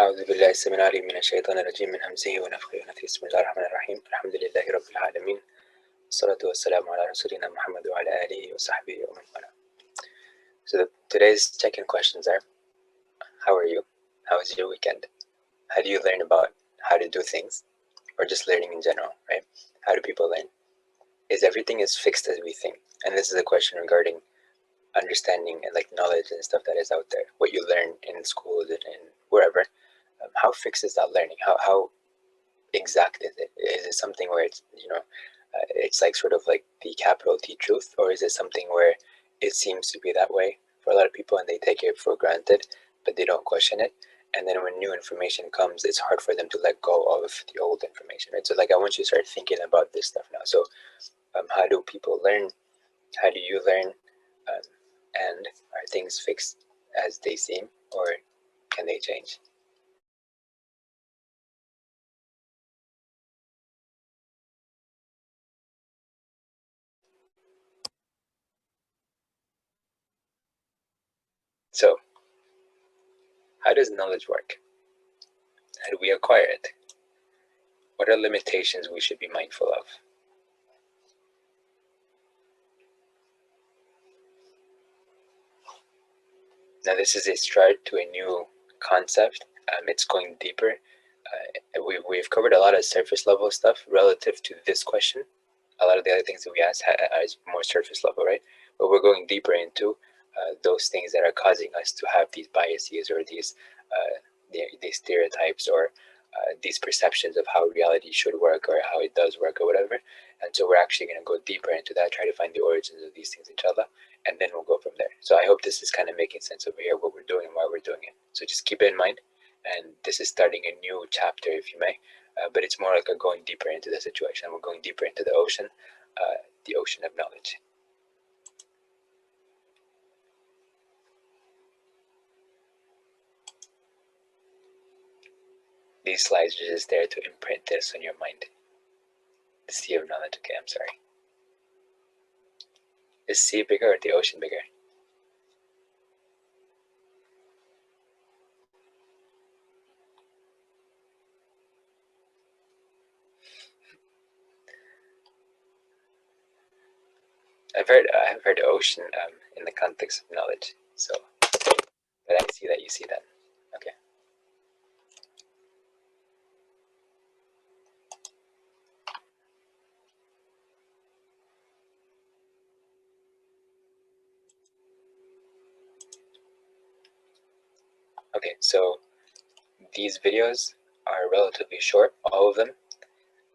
أعوذ بالله السميع العليم من الشيطان الرجيم من همزه ونفخه ونفثه بسم الله الرحمن الرحيم الحمد لله رب العالمين والصلاة والسلام على رسولنا محمد وعلى آله وصحبه ومن والاه. So today's check-in questions are: how are you? How was your weekend? How do you learn about how to do things, or just learning in general, right? How do people learn? Is everything as fixed as we think? And this is a question regarding understanding and like knowledge and stuff that is out there. What you learn in school and wherever. How fixed is that learning? How exact is it? Is it something where it's it's like sort of like the capital T truth, or is it something where it seems to be that way for a lot of people and they take it for granted, but they don't question it? And then when new information comes, it's hard for them to let go of the old information, right? So like I want you to start thinking about this stuff now. So how do people learn? How do you learn? And are things fixed as they seem, or can they change? So, how does knowledge work? How do we acquire it? What are limitations we should be mindful of? Now, this is a start to a new concept. It's going deeper. We've covered a lot of surface level stuff relative to this question. A lot of the other things that we asked is more surface level, right? But we're going deeper into those things that are causing us to have these biases or these stereotypes or these perceptions of how reality should work or how it does work or whatever. And so we're actually going to go deeper into that, try to find the origins of these things, inshallah, and then we'll go from there. So I hope this is kind of making sense over here, what we're doing and why we're doing it. So just keep it in mind. And this is starting a new chapter, if you may, but it's more like a going deeper into the situation. We're going deeper into the ocean of knowledge. These slides are just there to imprint this on your mind. The sea of knowledge. Okay, I'm sorry. Is sea bigger or the ocean bigger? I've heard ocean in the context of knowledge. So, but I see that you see that. Okay. Okay, so these videos are relatively short, all of them.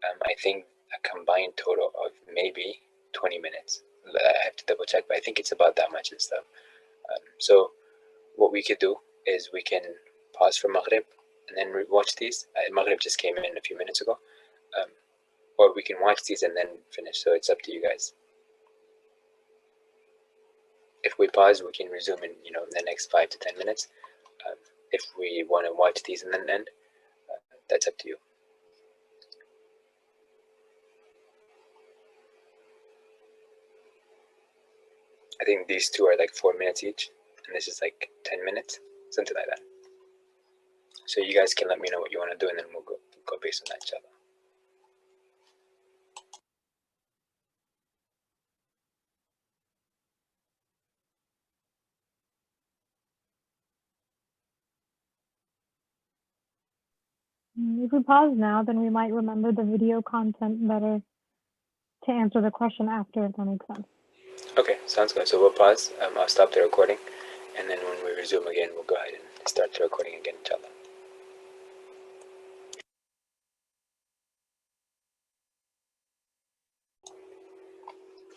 I think a combined total of maybe 20 minutes. I have to double check, but I think it's about that much and stuff. So what we could do is we can pause for Maghrib and then watch these. Maghrib just came in a few minutes ago. Or we can watch these and then finish, so it's up to you guys. If we pause, we can resume in the next 5 to 10 minutes. If we want to watch these and then end, that's up to you. I think these two are like 4 minutes each, and this is like 10 minutes, something like that. So you guys can let me know what you want to do, and then we'll go based on that, inshallah. If we pause now, then we might remember the video content better to answer the question after, if that makes sense. Okay, sounds good. So we'll pause. I'll stop the recording, and then when we resume again, we'll go ahead and start the recording again, inshallah.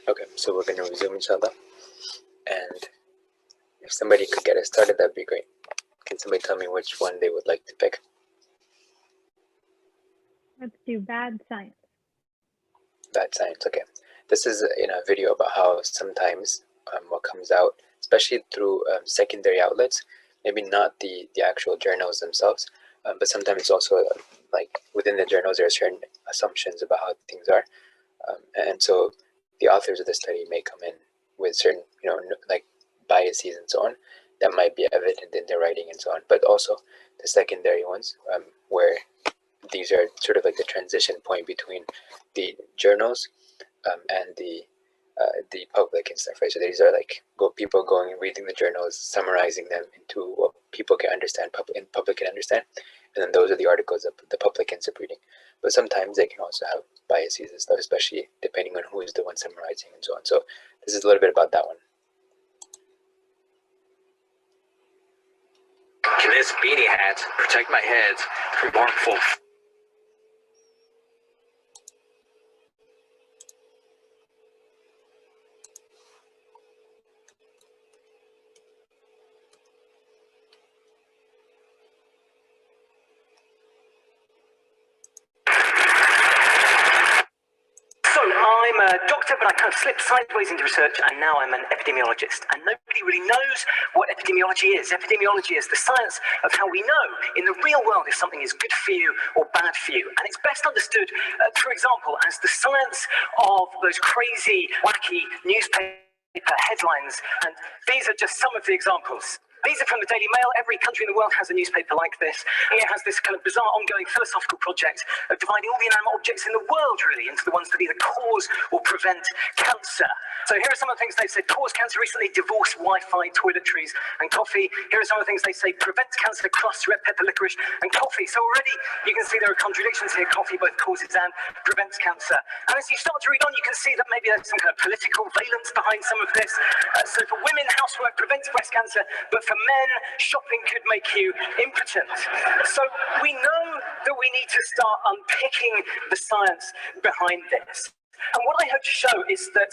Okay, so we're going to resume, inshallah. And if somebody could get us started, that'd be great. Can somebody tell me which one they would like to pick? Let's do bad science. Bad science, okay. This is a video about how sometimes what comes out, especially through secondary outlets, maybe not the actual journals themselves, but sometimes it's also like within the journals there are certain assumptions about how things are, and so the authors of the study may come in with certain like biases and so on that might be evident in their writing and so on. But also the secondary ones, where these are sort of like the transition point between the journals and the public and stuff, right? So these are like people going and reading the journals, summarizing them into what people can understand, public can understand, and then those are the articles that the public ends up reading. But sometimes they can also have biases and stuff, especially depending on who is the one summarizing and so on. So this is a little bit about that one. Can this beanie hat protect my head from harmful? So I'm a doctor, but I kind of slipped sideways into research, and now I'm an epidemiologist. And nobody really knows what epidemiology is. Epidemiology is the science of how we know in the real world if something is good for you or bad for you. And it's best understood, for example, as the science of those crazy, wacky newspaper headlines. And these are just some of the examples. These are from the Daily Mail. Every country in the world has a newspaper like this. It has this kind of bizarre ongoing philosophical project of dividing all the inanimate objects in the world, really, into the ones that either cause or prevent cancer. So here are some of the things they've said. Cause cancer recently, divorce, Wi-Fi, toiletries, and coffee. Here are some of the things they say. Prevents cancer, crust, red pepper, licorice, and coffee. So already you can see there are contradictions here. Coffee both causes and prevents cancer. And as you start to read on, you can see that maybe there's some kind of political valence behind some of this. So for women, housework prevents breast cancer, but for men, shopping could make you impotent. So we know that we need to start unpicking the science behind this. And what I hope to show is that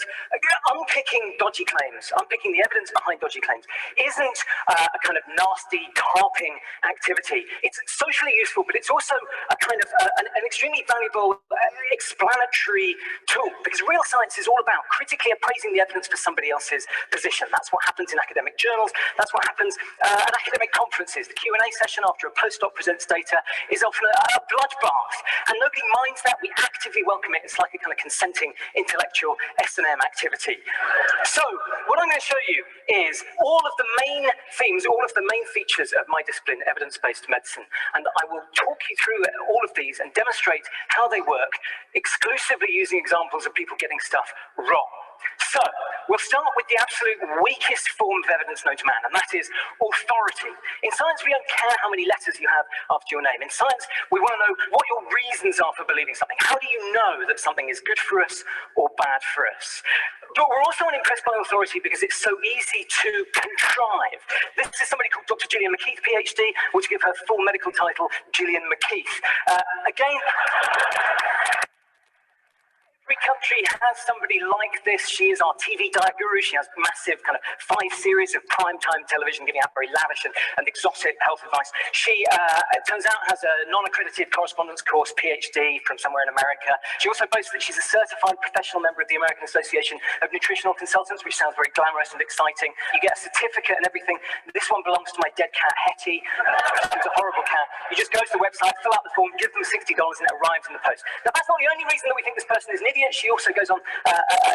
unpicking dodgy claims, unpicking the evidence behind dodgy claims, isn't a kind of nasty carping activity. It's socially useful, but it's also a kind of an extremely valuable explanatory tool, because real science is all about critically appraising the evidence for somebody else's position. That's what happens in academic journals. That's what happens at academic conferences. The Q&A session after a postdoc presents data is often a bloodbath, and nobody minds that. We actively welcome it. It's like a kind of consenting intellectual S&M activity. So what I'm going to show you is all of the main themes, all of the main features of my discipline, evidence-based medicine, and I will talk you through all of these and demonstrate how they work, exclusively using examples of people getting stuff wrong. So, we'll start with the absolute weakest form of evidence known to man, and that is authority. In science, we don't care how many letters you have after your name. In science, we want to know what your reasons are for believing something. How do you know that something is good for us or bad for us? But we're also unimpressed by authority because it's so easy to contrive. This is somebody called Dr. Gillian McKeith, PhD, or to give her full medical title, Gillian McKeith. Again, every country has somebody like this. She is our TV diet guru. She has massive kind of 5 series of primetime television giving out very lavish and exotic health advice. She, it turns out, has a non-accredited correspondence course, PhD, from somewhere in America. She also boasts that she's a certified professional member of the American Association of Nutritional Consultants, which sounds very glamorous and exciting. You get a certificate and everything. This one belongs to my dead cat, Hetty. She's a horrible cat. You just go to the website, fill out the form, give them $60, and it arrives in the post. Now, that's not the only reason that we think this person is an idiot. She also goes on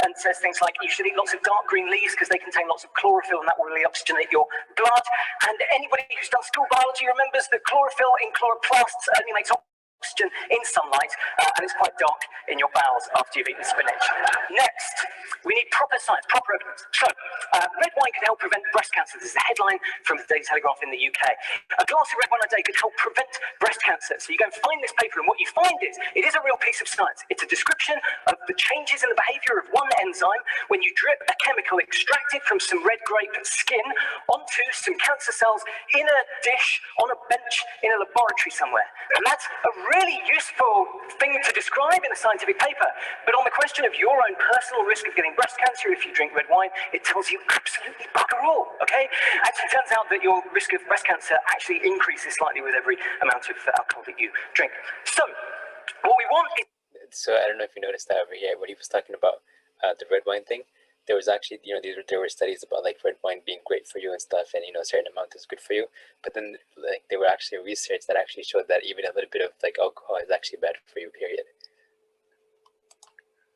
and says things like you should eat lots of dark green leaves because they contain lots of chlorophyll and that will really oxygenate your blood. And anybody who's done school biology remembers that chlorophyll in chloroplasts only makes oxygen in sunlight, and it's quite dark in your bowels after you've eaten spinach. Next, we need proper science, proper evidence. So, red wine can help prevent breast cancer. This is a headline from the Daily Telegraph in the UK. A glass of red wine a day could help prevent breast cancer. So you go and find this paper, and what you find is, it is a real piece of science. It's a description of the changes in the behavior of one enzyme when you drip a chemical extracted from some red grape skin onto some cancer cells in a dish on a bench in a laboratory somewhere. And that's a really useful thing to describe in a scientific paper. But on the question of your own personal risk of getting breast cancer if you drink red wine, it tells you absolutely bugger all, okay? Actually, it turns out that your risk of breast cancer actually increases slightly with every amount of alcohol that you drink. So, what we want is... So I don't know if you noticed that over here, when he was talking about the red wine thing, there was actually, there were studies about like red wine being great for you and stuff, and a certain amount is good for you. But then like there were actually research that actually showed that even a little bit of like alcohol is actually bad for you, period.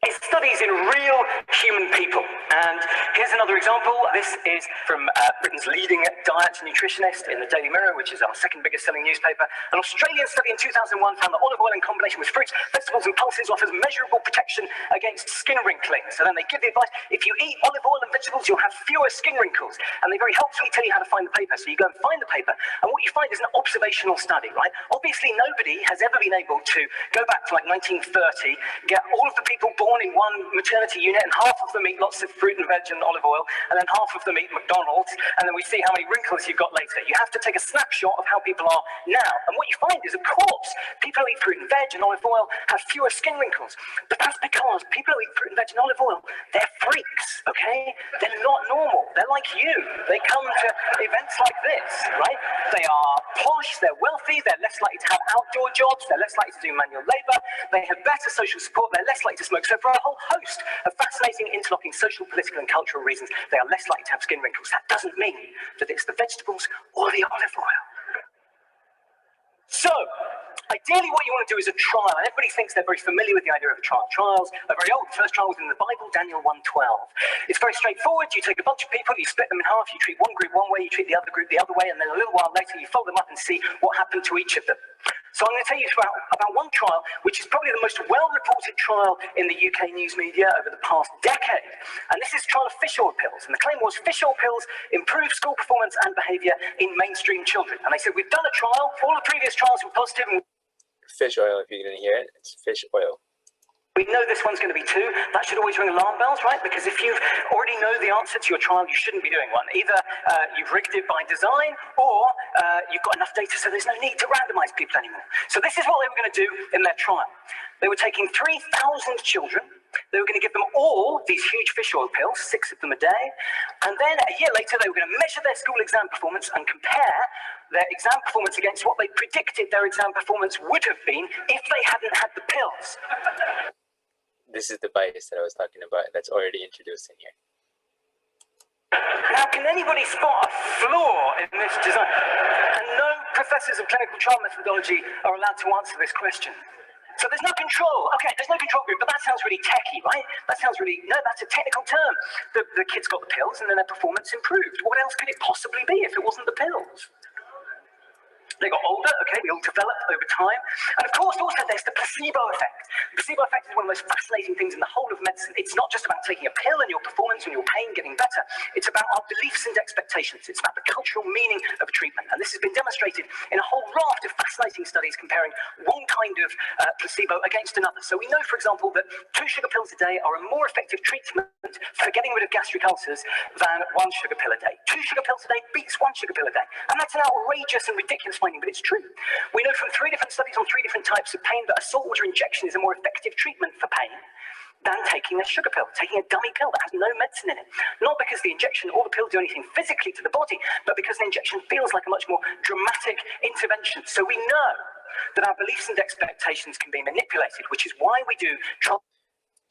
It studies in real human people. And here's another example. This is from Britain's leading diet nutritionist in the Daily Mirror, which is our second biggest selling newspaper. An Australian study in 2001 found that olive oil in combination with fruits, vegetables and pulses offers measurable protection against skin wrinkling. So then they give the advice, if you eat olive oil and vegetables, you'll have fewer skin wrinkles. And they very helpfully tell you how to find the paper. So you go and find the paper, and what you find is an observational study, right? Obviously, nobody has ever been able to go back to like 1930, get all of the people born in one maternity unit, and half of them eat lots of fruit and veg and olive oil, and then half of them eat McDonald's, and then we see how many wrinkles you've got later. You have to take a snapshot of how people are now, and what you find is, of course, people who eat fruit and veg and olive oil have fewer skin wrinkles, but that's because people who eat fruit and veg and olive oil, they're freaks, okay? They're not normal. They're like you. They come to events like this, right? They are posh, they're wealthy, they're less likely to have outdoor jobs, they're less likely to do manual labor, they have better social support, they're less likely to smoke. So for a whole host of fascinating, interlocking social, political, and cultural reasons, they are less likely to have skin wrinkles. That doesn't mean that it's the vegetables or the olive oil. So, ideally what you want to do is a trial, and everybody thinks they're very familiar with the idea of a trial. Trials are very old. The first trial was in the Bible, Daniel 1:12. It's very straightforward. You take a bunch of people, you split them in half, you treat one group one way, you treat the other group the other way, and then a little while later you fold them up and see what happened to each of them. So I'm going to tell you about one trial, which is probably the most well-reported trial in the UK news media over the past decade. And this is the trial of fish oil pills. And the claim was fish oil pills improve school performance and behavior in mainstream children. And they said, we've done a trial, all the previous trials were positive. And Fish oil, if you didn't hear it, it's fish oil. we know this one's going to be too. That should always ring alarm bells, right? Because if you already know the answer to your trial, you shouldn't be doing one. Either you've rigged it by design, or you've got enough data so there's no need to randomize people anymore. So this is what they were going to do in their trial. They were taking 3,000 children. They were going to give them all these huge fish oil pills, 6 of them a day. And then a year later, they were going to measure their school exam performance and compare their exam performance against what they predicted their exam performance would have been if they hadn't had the pills. This is the bias that I was talking about that's already introduced in here. Now, can anybody spot a flaw in this design? And no professors of clinical trial methodology are allowed to answer this question. So there's no control. Okay, there's no control group, but that sounds really techy, right? That sounds really, no, that's a technical term. The kids got the pills and then their performance improved. What else could it possibly be if it wasn't the pills? They got older, okay, we all developed over time. And of course, also there's the placebo effect. The placebo effect is one of the most fascinating things in the whole of medicine. It's not just about taking a pill and your performance and your pain getting better. It's about our beliefs and expectations. It's about the cultural meaning of a treatment. And this has been demonstrated in a whole raft of fascinating studies comparing one kind of placebo against another. So we know, for example, that 2 sugar pills a day are a more effective treatment for getting rid of gastric ulcers than 1 sugar pill a day. 2 sugar pills a day beats 1 sugar pill a day. And that's an outrageous and ridiculous finding, but it's true. We know from 3 different studies on 3 different types of pain that a saltwater injection is a more effective treatment for pain than taking a sugar pill, taking a dummy pill that has no medicine in it. Not because the injection or the pill do anything physically to the body, but because the injection feels like a much more dramatic intervention. So we know that our beliefs and expectations can be manipulated, which is why we do trial.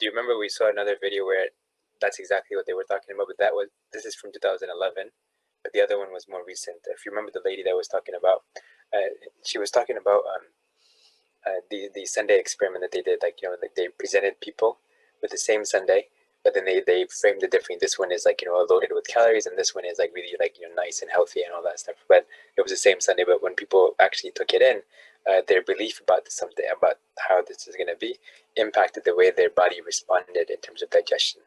Do you remember we saw another video where that's exactly what they were talking about? But this is from 2011, but the other one was more recent. If you remember the lady that was talking about, she was talking about the Sunday experiment that they did. Like, you know, like they presented people with the same Sunday, but then they framed it differently. This one is like, you know, loaded with calories, and this one is like really like, you know, nice and healthy and all that stuff. But it was the same Sunday. But when people actually took it in, their belief about something, about how this is going to be, impacted the way their body responded in terms of digestion.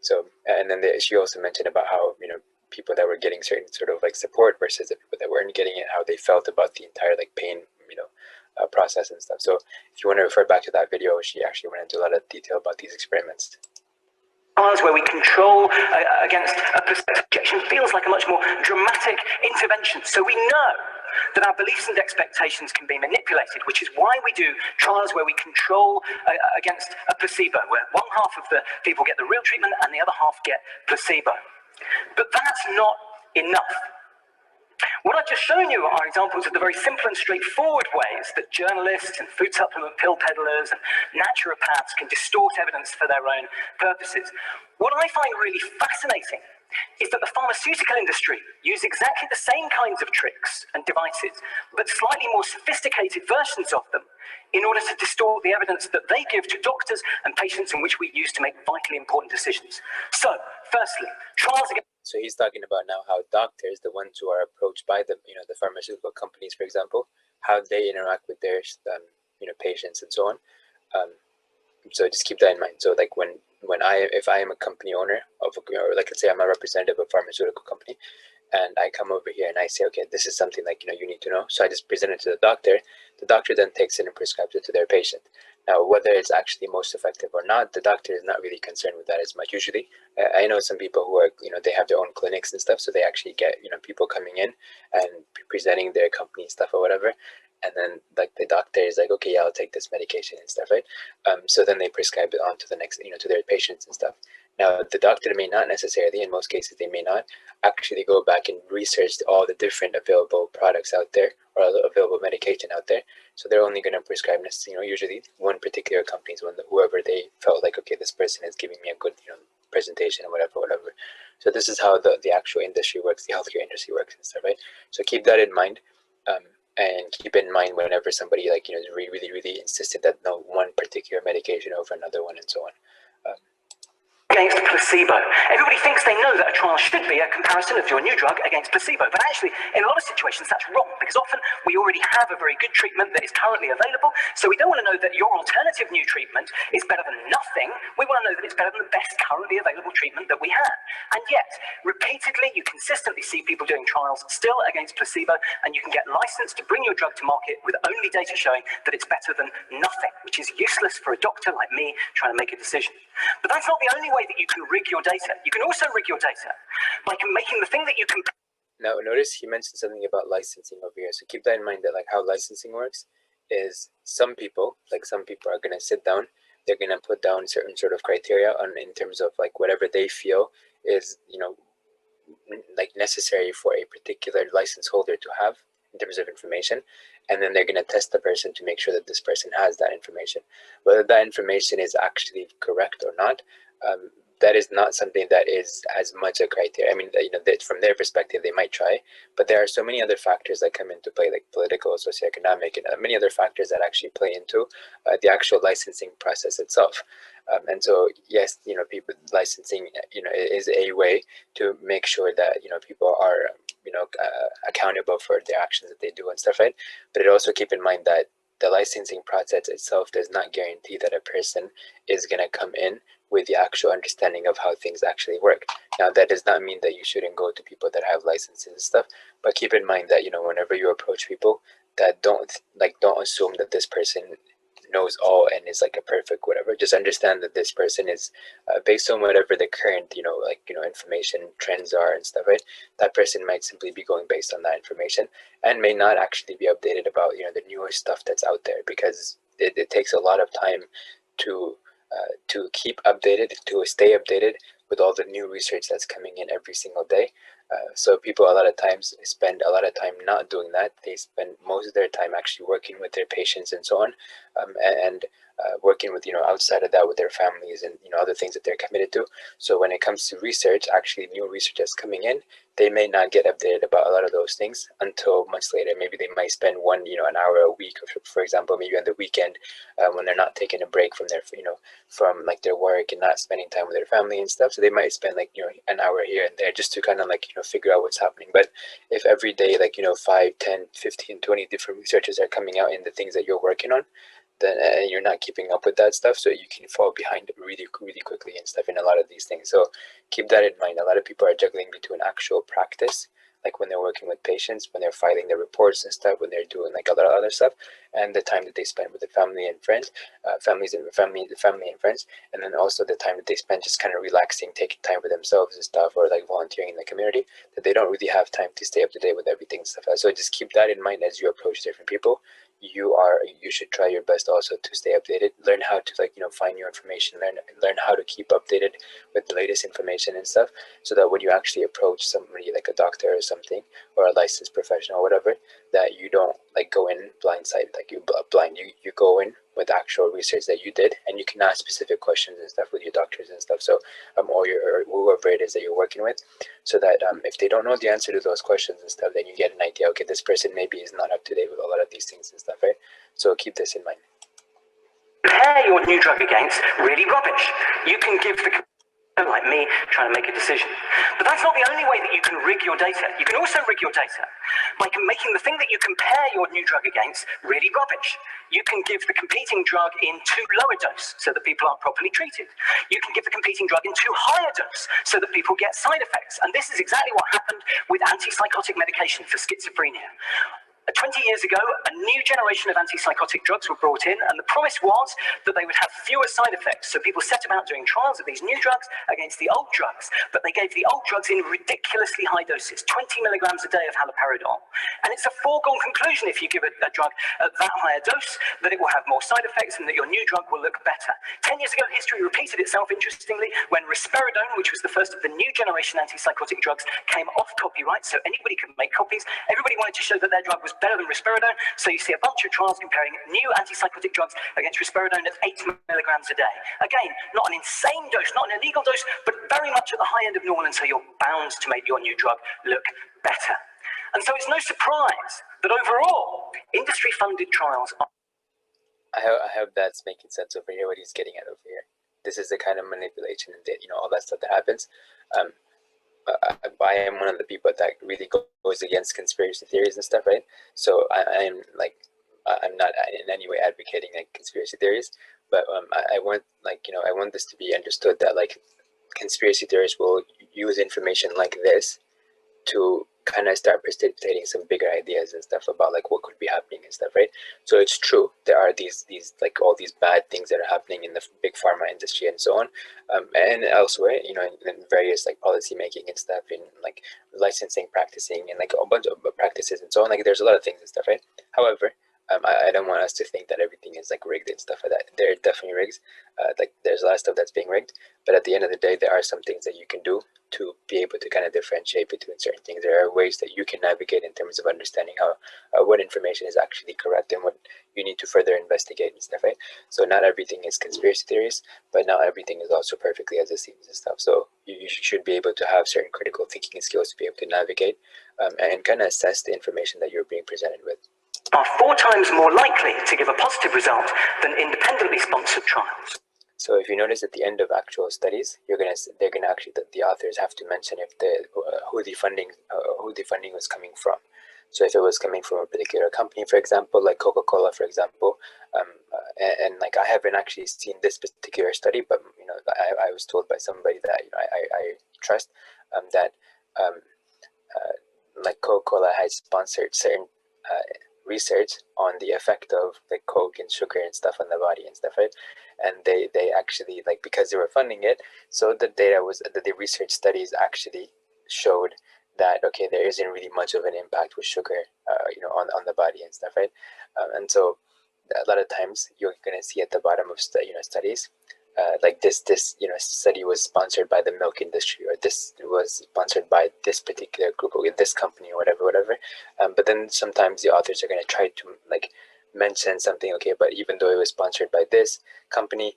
So, and then she also mentioned about how, you know, people that were getting certain sort of like support versus the people that weren't getting it, how they felt about the entire like pain, you know, process and stuff. So if you want to refer back to that video, she actually went into a lot of detail about these experiments. Where we control against a placebo injection feels like a much more dramatic intervention. So we know that our beliefs and expectations can be manipulated, which is why we do trials where we control against a placebo, where one half of the people get the real treatment and the other half get placebo. But that's not enough. What I've just shown you are examples of the very simple and straightforward ways that journalists and food supplement pill peddlers and naturopaths can distort evidence for their own purposes. What I find really fascinating is that the pharmaceutical industry use exactly the same kinds of tricks and devices, but slightly more sophisticated versions of them, in order to distort the evidence that they give to doctors and patients, in which we use to make vitally important decisions. So, firstly, trials against... So he's talking about now how doctors, the ones who are approached by the the pharmaceutical companies, for example, how they interact with their patients and so on. So just keep that in mind. So like if I am a company owner of, or like let's say I'm a representative of a pharmaceutical company, and I come over here and I say, okay, this is something like you need to know. So I just present it to the doctor. The doctor then takes it and prescribes it to their patient. Now, whether it's actually most effective or not, the doctor is not really concerned with that as much. Usually, I know some people who are, they have their own clinics and stuff, so they actually get, people coming in and presenting their company stuff or whatever. And then like the doctor is like, okay, yeah, I'll take this medication and stuff, right? So then they prescribe it on to the next, to their patients and stuff. Now, the doctor may not necessarily, in most cases, they may not actually go back and research all the different available products out there or available medication out there. So they're only going to prescribe, usually one particular company's one, whoever they felt like, okay, this person is giving me a good, presentation or whatever. So this is how the actual industry works, the healthcare industry works and stuff, right? So keep that in mind. And keep in mind whenever somebody is really insistent that no one particular medication over another one and so on. Against placebo. Everybody thinks they know that a trial should be a comparison of your new drug against placebo, but actually, in a lot of situations, that's wrong, because often we already have a very good treatment that is currently available, so we don't want to know that your alternative new treatment is better than nothing. We want to know that it's better than the best currently available treatment that we have. And yet, repeatedly, you consistently see people doing trials still against placebo, and you can get licensed to bring your drug to market with only data showing that it's better than nothing, which is useless for a doctor like me trying to make a decision. But that's not the only way that you can rig your data. You can also rig your data by making the thing that you can... Now, notice he mentioned something about licensing over here. So keep that in mind, that like how licensing works is some people are going to sit down, they're going to put down certain sort of criteria in terms of like whatever they feel is, like necessary for a particular license holder to have in terms of information. And then they're going to test the person to make sure that this person has that information. Whether that information is actually correct or not, that is not something that is as much a criteria. I mean, that from their perspective, they might try, but there are so many other factors that come into play, like political, socioeconomic, and many other factors that actually play into the actual licensing process itself. And so, yes, people licensing, is a way to make sure that people are, accountable for their actions that they do and stuff, right? But it also keep in mind that the licensing process itself does not guarantee that a person is going to come in with the actual understanding of how things actually work. Now, that does not mean that you shouldn't go to people that have licenses and stuff, but keep in mind that, whenever you approach people, that don't assume that this person knows all and is like a perfect whatever. Just understand that this person is based on whatever the current information trends are and stuff, right? That person might simply be going based on that information and may not actually be updated about the newer stuff that's out there, because it takes a lot of time to keep updated, to stay updated with all the new research that's coming in every single day. So people a lot of times spend a lot of time not doing that. They spend most of their time actually working with their patients and so on, and working with outside of that with their families and other things that they're committed to. So when it comes to research, actually new research that's coming in, they may not get updated about a lot of those things until much later. Maybe they might spend an hour a week, for example, maybe on the weekend, when they're not taking a break from their from like their work and not spending time with their family and stuff. So they might spend like an hour here and there just to kind of like figure out what's happening. But if every day 5, 10, 15, 20 different researchers are coming out in the things that you're working on, then you're not keeping up with that stuff, so you can fall behind really quickly and stuff in a lot of these things. So keep that in mind. A lot of people are juggling between actual practice, like when they're working with patients, when they're filing their reports and stuff, when they're doing like a lot of other stuff, and the time that they spend with their family and friends, family and friends, and then also the time that they spend just kind of relaxing, taking time for themselves and stuff, or like volunteering in the community, that they don't really have time to stay up to date with everything and stuff. So just keep that in mind as you approach different people. You should try your best also to stay updated, learn how to find your information, learn how to keep updated with the latest information and stuff, so that when you actually approach somebody like a doctor or something, or a licensed professional or whatever, that you don't like go in blindsided, like you go in with actual research that you did, and you can ask specific questions and stuff with your doctors and stuff. So or whoever it is that you're working with, so that if they don't know the answer to those questions and stuff, then you get an idea. Okay, this person maybe is not up to date with a lot of these things and stuff, right? So keep this in mind. Compare your new drug against really rubbish. You can give the, like me, trying to make a decision. But that's not the only way that you can rig your data. You can also rig your data by making the thing that you compare your new drug against really rubbish. You can give the competing drug in too low a dose so that people aren't properly treated. You can give the competing drug in too high a dose so that people get side effects. And this is exactly what happened with antipsychotic medication for schizophrenia. 20 years ago, a new generation of antipsychotic drugs were brought in, and the promise was that they would have fewer side effects. So people set about doing trials of these new drugs against the old drugs, but they gave the old drugs in ridiculously high doses, 20 milligrams a day of haloperidol. And it's a foregone conclusion if you give a drug at that higher dose that it will have more side effects and that your new drug will look better. 10 years ago, history repeated itself, interestingly, when risperidone, which was the first of the new generation antipsychotic drugs, came off copyright, so anybody could make copies. Everybody wanted to show that their drug was better than risperidone, so you see a bunch of trials comparing new antipsychotic drugs against risperidone at 8 milligrams a day. Again, not an insane dose, not an illegal dose, but very much at the high end of normal, and so you're bound to make your new drug look better. And so it's no surprise that overall, industry-funded trials are... I hope that's making sense over here, what he's getting at over here. This is the kind of manipulation and, all that stuff that happens. I am one of the people that really goes against conspiracy theories and stuff, right? So I'm not in any way advocating like conspiracy theories, but I want I want this to be understood that like conspiracy theories will use information like this to kind of start precipitating some bigger ideas and stuff about like what could be happening and stuff, right? So it's true, there are these like all these bad things that are happening in the big pharma industry and so on, and elsewhere, in various like policy making and stuff, in like licensing, practicing, and like a bunch of practices and so on. Like there's a lot of things and stuff, right? However, I don't want us to think that everything is like rigged and stuff like that. There are definitely rigs. Like there's a lot of stuff that's being rigged, but at the end of the day, there are some things that you can do to be able to kind of differentiate between certain things. There are ways that you can navigate in terms of understanding how what information is actually correct and what you need to further investigate and stuff, right? So not everything is conspiracy theories, but not everything is also perfectly as it seems and stuff. So you should be able to have certain critical thinking skills to be able to navigate and kind of assess the information that you're being presented with. Are 4 times more likely to give a positive result than independently sponsored trials. So if you notice at the end of actual studies, they're gonna actually, the authors have to mention if who the funding was coming from. So if it was coming from a particular company, for example, like Coca-Cola, for example, and like I haven't actually seen this particular study, but I was told by somebody that I trust that like Coca-Cola has sponsored certain research on the effect of like Coke and sugar and stuff on the body and stuff, right? And they actually, like, because they were funding it, so the data was that the research studies actually showed that okay, there isn't really much of an impact with sugar on the body and stuff, right? And so a lot of times you're going to see at the bottom of studies like this study was sponsored by the milk industry, or this was sponsored by this particular group or this company or whatever. But then sometimes the authors are going to try to like mention something, okay, but even though it was sponsored by this company,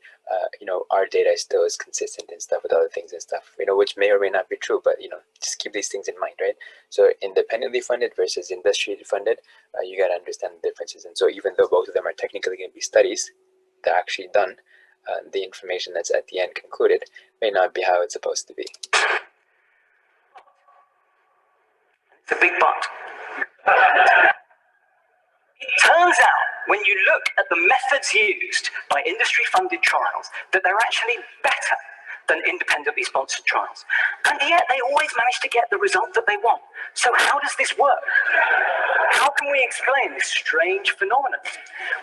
our data still is consistent and stuff with other things and stuff, which may or may not be true, but just keep these things in mind, right? So independently funded versus industry funded, you got to understand the differences. And so even though both of them are technically going to be studies that are actually done, the information that's at the end concluded may not be how it's supposed to be. It's a big but. It turns out, when you look at the methods used by industry-funded trials, that they're actually better than independently sponsored trials. And yet they always manage to get the result that they want. So how does this work? How can we explain this strange phenomenon?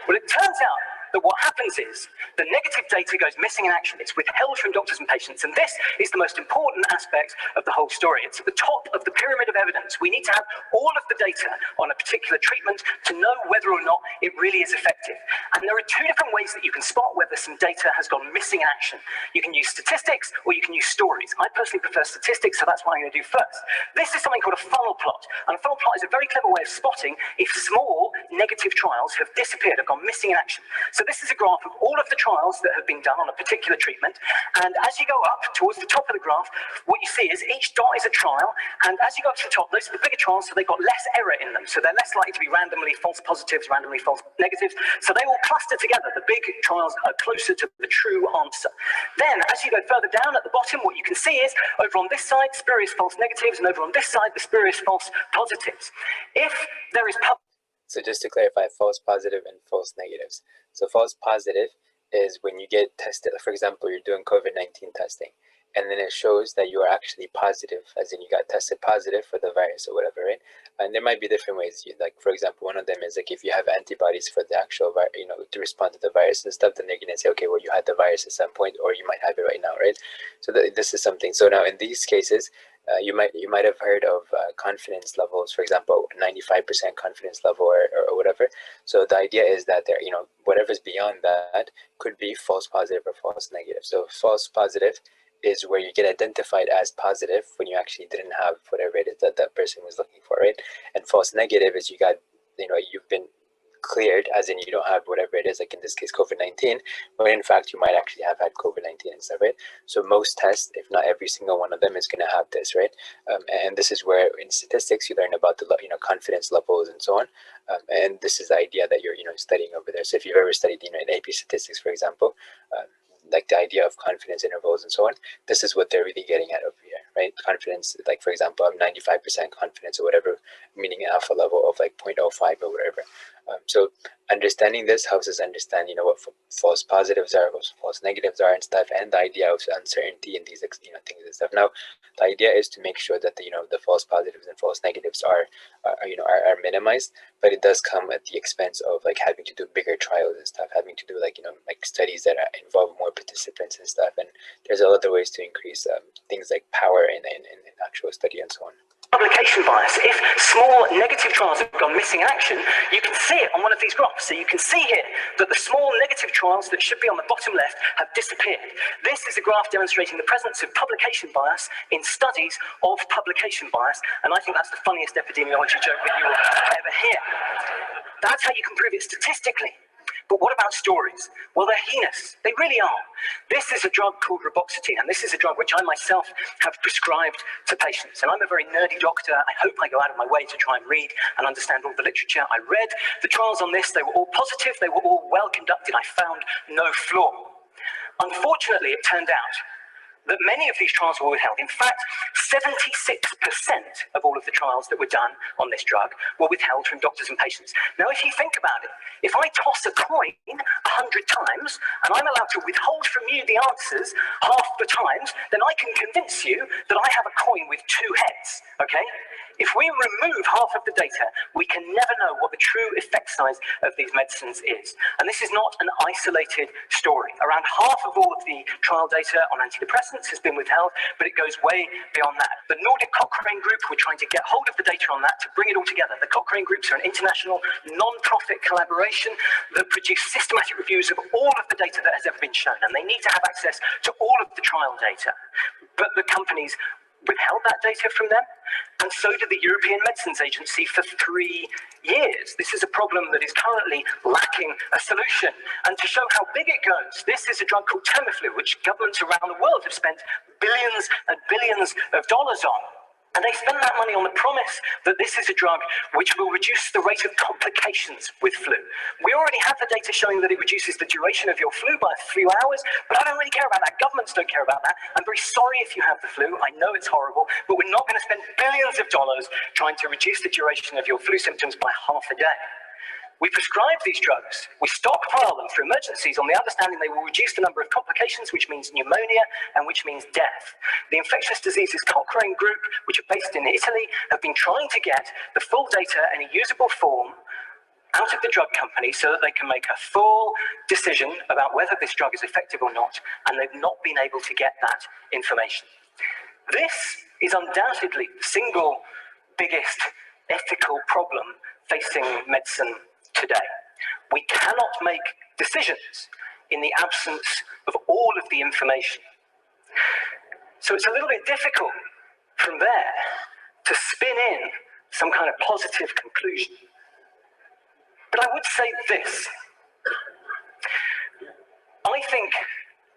Well, it turns out that what happens is the negative data goes missing in action. It's withheld from doctors and patients. And this is the most important aspect of the whole story. It's at the top of the pyramid of evidence. We need to have all of the data on a particular treatment to know whether or not it really is effective. And there are two different ways that you can spot whether some data has gone missing in action. You can use statistics or you can use stories. I personally prefer statistics, so that's what I'm going to do first. This is something called a funnel plot. And a funnel plot is a very clever way of spotting if small negative trials have disappeared, have gone missing in action. So this is a graph of all of the trials that have been done on a particular treatment. And as you go up towards the top of the graph, what you see is each dot is a trial. And as you go up to the top, those are the bigger trials, so they've got less error in them. So they're less likely to be randomly false positives, randomly false negatives. So they all cluster together. The big trials are closer to the true answer. Then, as you go further down at the bottom, what you can see is over on this side, spurious false negatives, and over on this side, the spurious false positives. If there is So just to clarify, false positive and false negatives. So false positive is when you get tested. For example, you're doing COVID-19 testing, and then it shows that you are actually positive, as in you got tested positive for the virus or whatever, right? And there might be different ways. Like, for example, one of them is like if you have antibodies for the actual virus, to respond to the virus and stuff, then they're going to say, okay, well, you had the virus at some point, or you might have it right now, right? So this is something. So now in these cases, you might have heard of confidence levels, for example, 95% confidence level or whatever. So the idea is that there, whatever's beyond that could be false positive or false negative. So false positive is where you get identified as positive when you actually didn't have whatever it is that that person was looking for, right? And false negative is you got, you've been cleared, as in you don't have whatever it is, like in this case COVID-19, when in fact you might actually have had COVID-19 and stuff, right? So most tests, if not every single one of them, is going to have this, right? And this is where in statistics you learn about the confidence levels and so on, and this is the idea that you're studying over there. So if you've ever studied in AP statistics, for example, like the idea of confidence intervals and so on, this is what they're really getting at over here, right? Confidence, like for example, I'm 95% confidence or whatever, meaning an alpha level of like 0.05 or whatever. So understanding this helps us understand, what false positives are, what false negatives are and stuff, and the idea of uncertainty in these, things and stuff. Now, the idea is to make sure that the false positives and false negatives are minimized, but it does come at the expense of like having to do bigger trials and stuff, having to do like studies that involve more participants and stuff. And there's other ways to increase things like power in actual study and so on. Publication bias. If small negative trials have gone missing in action, you can see it on one of these graphs. So you can see here that the small negative trials that should be on the bottom left have disappeared. This is a graph demonstrating the presence of publication bias in studies of publication bias, and I think that's the funniest epidemiology joke that you will ever hear. That's how you can prove it statistically. But what about stories? Well, they're heinous. They really are. This is a drug called reboxetine, and this is a drug which I myself have prescribed to patients. And I'm a very nerdy doctor. I hope I go out of my way to try and read and understand all the literature. I read the trials on this. They were all positive. They were all well conducted. I found no flaw. Unfortunately, it turned out that many of these trials were withheld. In fact, 76% of all of the trials that were done on this drug were withheld from doctors and patients. Now, if you think about it, if I toss a coin 100 times and I'm allowed to withhold from you the answers half the times, then I can convince you that I have a coin with two heads, okay? If we remove half of the data, we can never know what the true effect size of these medicines is. And this is not an isolated story. Around half of all of the trial data on antidepressants has been withheld, but it goes way beyond that. The Nordic Cochrane Group were trying to get hold of the data on that to bring it all together. The Cochrane Groups are an international non-profit collaboration that produce systematic reviews of all of the data that has ever been shown, and they need to have access to all of the trial data. But the companies withheld that data from them, and so did the European Medicines Agency for 3 years. This is a problem that is currently lacking a solution. And to show how big it goes, this is a drug called Tamiflu, which governments around the world have spent billions and billions of dollars on. And they spend that money on the promise that this is a drug which will reduce the rate of complications with flu. We already have the data showing that it reduces the duration of your flu by a few hours, but I don't really care about that. Governments don't care about that. I'm very sorry if you have the flu. I know it's horrible, but we're not going to spend billions of dollars trying to reduce the duration of your flu symptoms by half a day. We prescribe these drugs, we stockpile them for emergencies on the understanding they will reduce the number of complications, which means pneumonia and which means death. The Infectious Diseases Cochrane Group, which are based in Italy, have been trying to get the full data in a usable form out of the drug company so that they can make a full decision about whether this drug is effective or not, and they've not been able to get that information. This is undoubtedly the single biggest ethical problem facing medicine today. We cannot make decisions in the absence of all of the information. So it's a little bit difficult from there to spin in some kind of positive conclusion. But I would say this. I think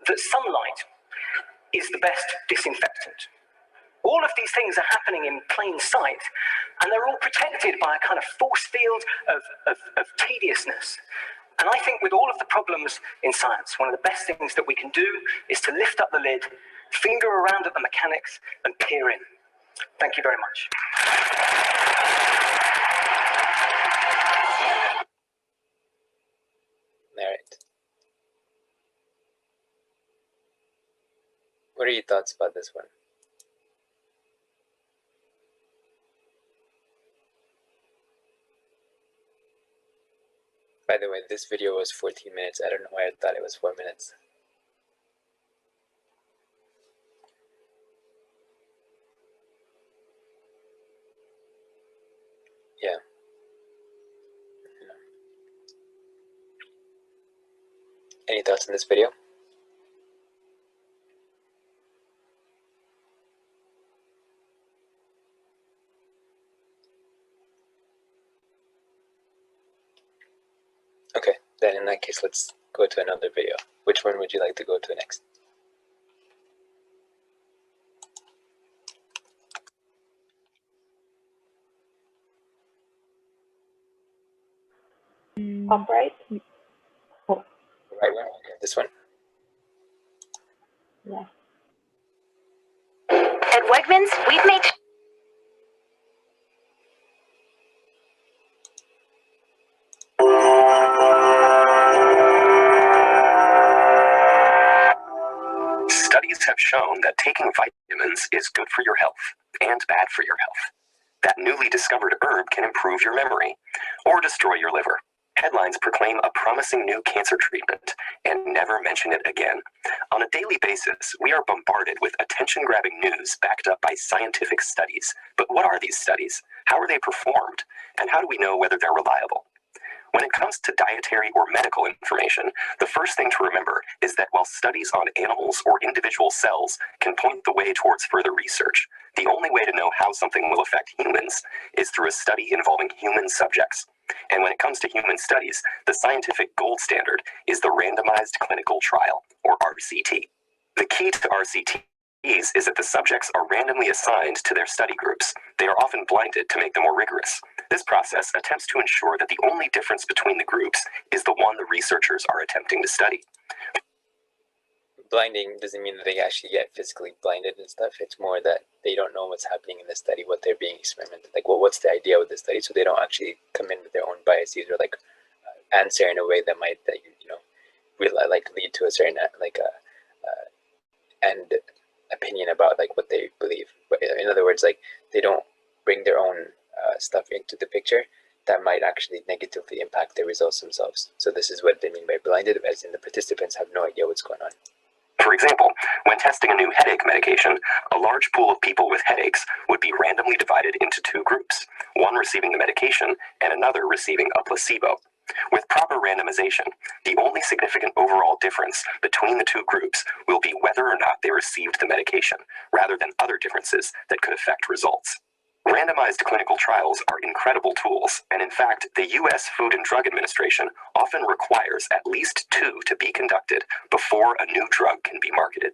that sunlight is the best disinfectant. All of these things are happening in plain sight, and they're all protected by a kind of force field of tediousness. And I think with all of the problems in science, one of the best things that we can do is to lift up the lid, finger around at the mechanics, and peer in. Thank you very much. All right. What are your thoughts about this one? By the way, this video was 14 minutes. I don't know why I thought it was 4 minutes. Yeah. Any thoughts on this video? Okay, then in that case, let's go to another video. Which one would you like to go to next? Top right? Oh, The right one? Okay, this one? yeah. At Wegmans, we've made Studies have shown that taking vitamins is good for your health and bad for your health. That newly discovered herb can improve your memory or destroy your liver. Headlines proclaim a promising new cancer treatment and never mention it again. On a daily basis, we are bombarded with attention-grabbing news backed up by scientific studies. But what are these studies? How are they performed? And how do we know whether they're reliable? When it comes to dietary or medical information, the first thing to remember is that while studies on animals or individual cells can point the way towards further research, the only way to know how something will affect humans is through a study involving human subjects. And when it comes to human studies, the scientific gold standard is the randomized clinical trial, or RCT. The key to RCTs is that the subjects are randomly assigned to their study groups. They are often blinded to make them more rigorous. This process attempts to ensure that the only difference between the groups is the one the researchers are attempting to study. Blinding doesn't mean that they actually get physically blinded and stuff. It's more that they don't know what's happening in the study, what they're being experimented. Like, well, what's the idea with the study? So they don't actually come in with their own biases or like answer in a way that might really like lead to a certain and opinion about like what they believe. But in other words, like they don't bring their own stuff into the picture that might actually negatively impact the results themselves. So this is what they mean by blinded, as in the participants have no idea what's going on. For example, when testing a new headache medication, a large pool of people with headaches would be randomly divided into two groups, one receiving the medication and another receiving a placebo. With proper randomization, the only significant overall difference between the two groups will be whether or not they received the medication, rather than other differences that could affect results. Randomized clinical trials are incredible tools, and in fact, the U.S. Food and Drug Administration often requires at least 2 to be conducted before a new drug can be marketed.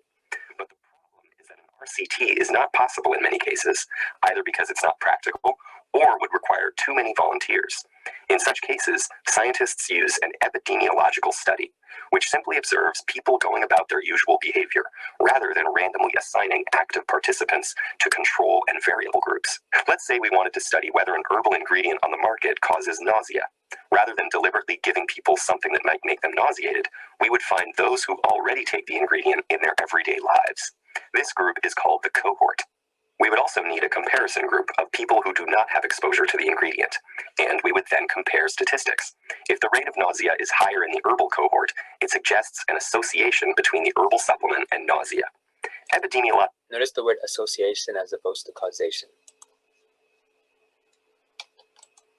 But the problem is that an RCT is not possible in many cases, either because it's not practical or would require too many volunteers. In such cases, scientists use an epidemiological study, which simply observes people going about their usual behavior, rather than randomly assigning active participants to control and variable groups. Let's say we wanted to study whether an herbal ingredient on the market causes nausea. Rather than deliberately giving people something that might make them nauseated, we would find those who already take the ingredient in their everyday lives. This group is called the cohort. We would also need a comparison group of people who do not have exposure to the ingredient, and we would then compare statistics. If the rate of nausea is higher in the herbal cohort, it suggests an association between the herbal supplement and nausea. Notice the word association as opposed to causation.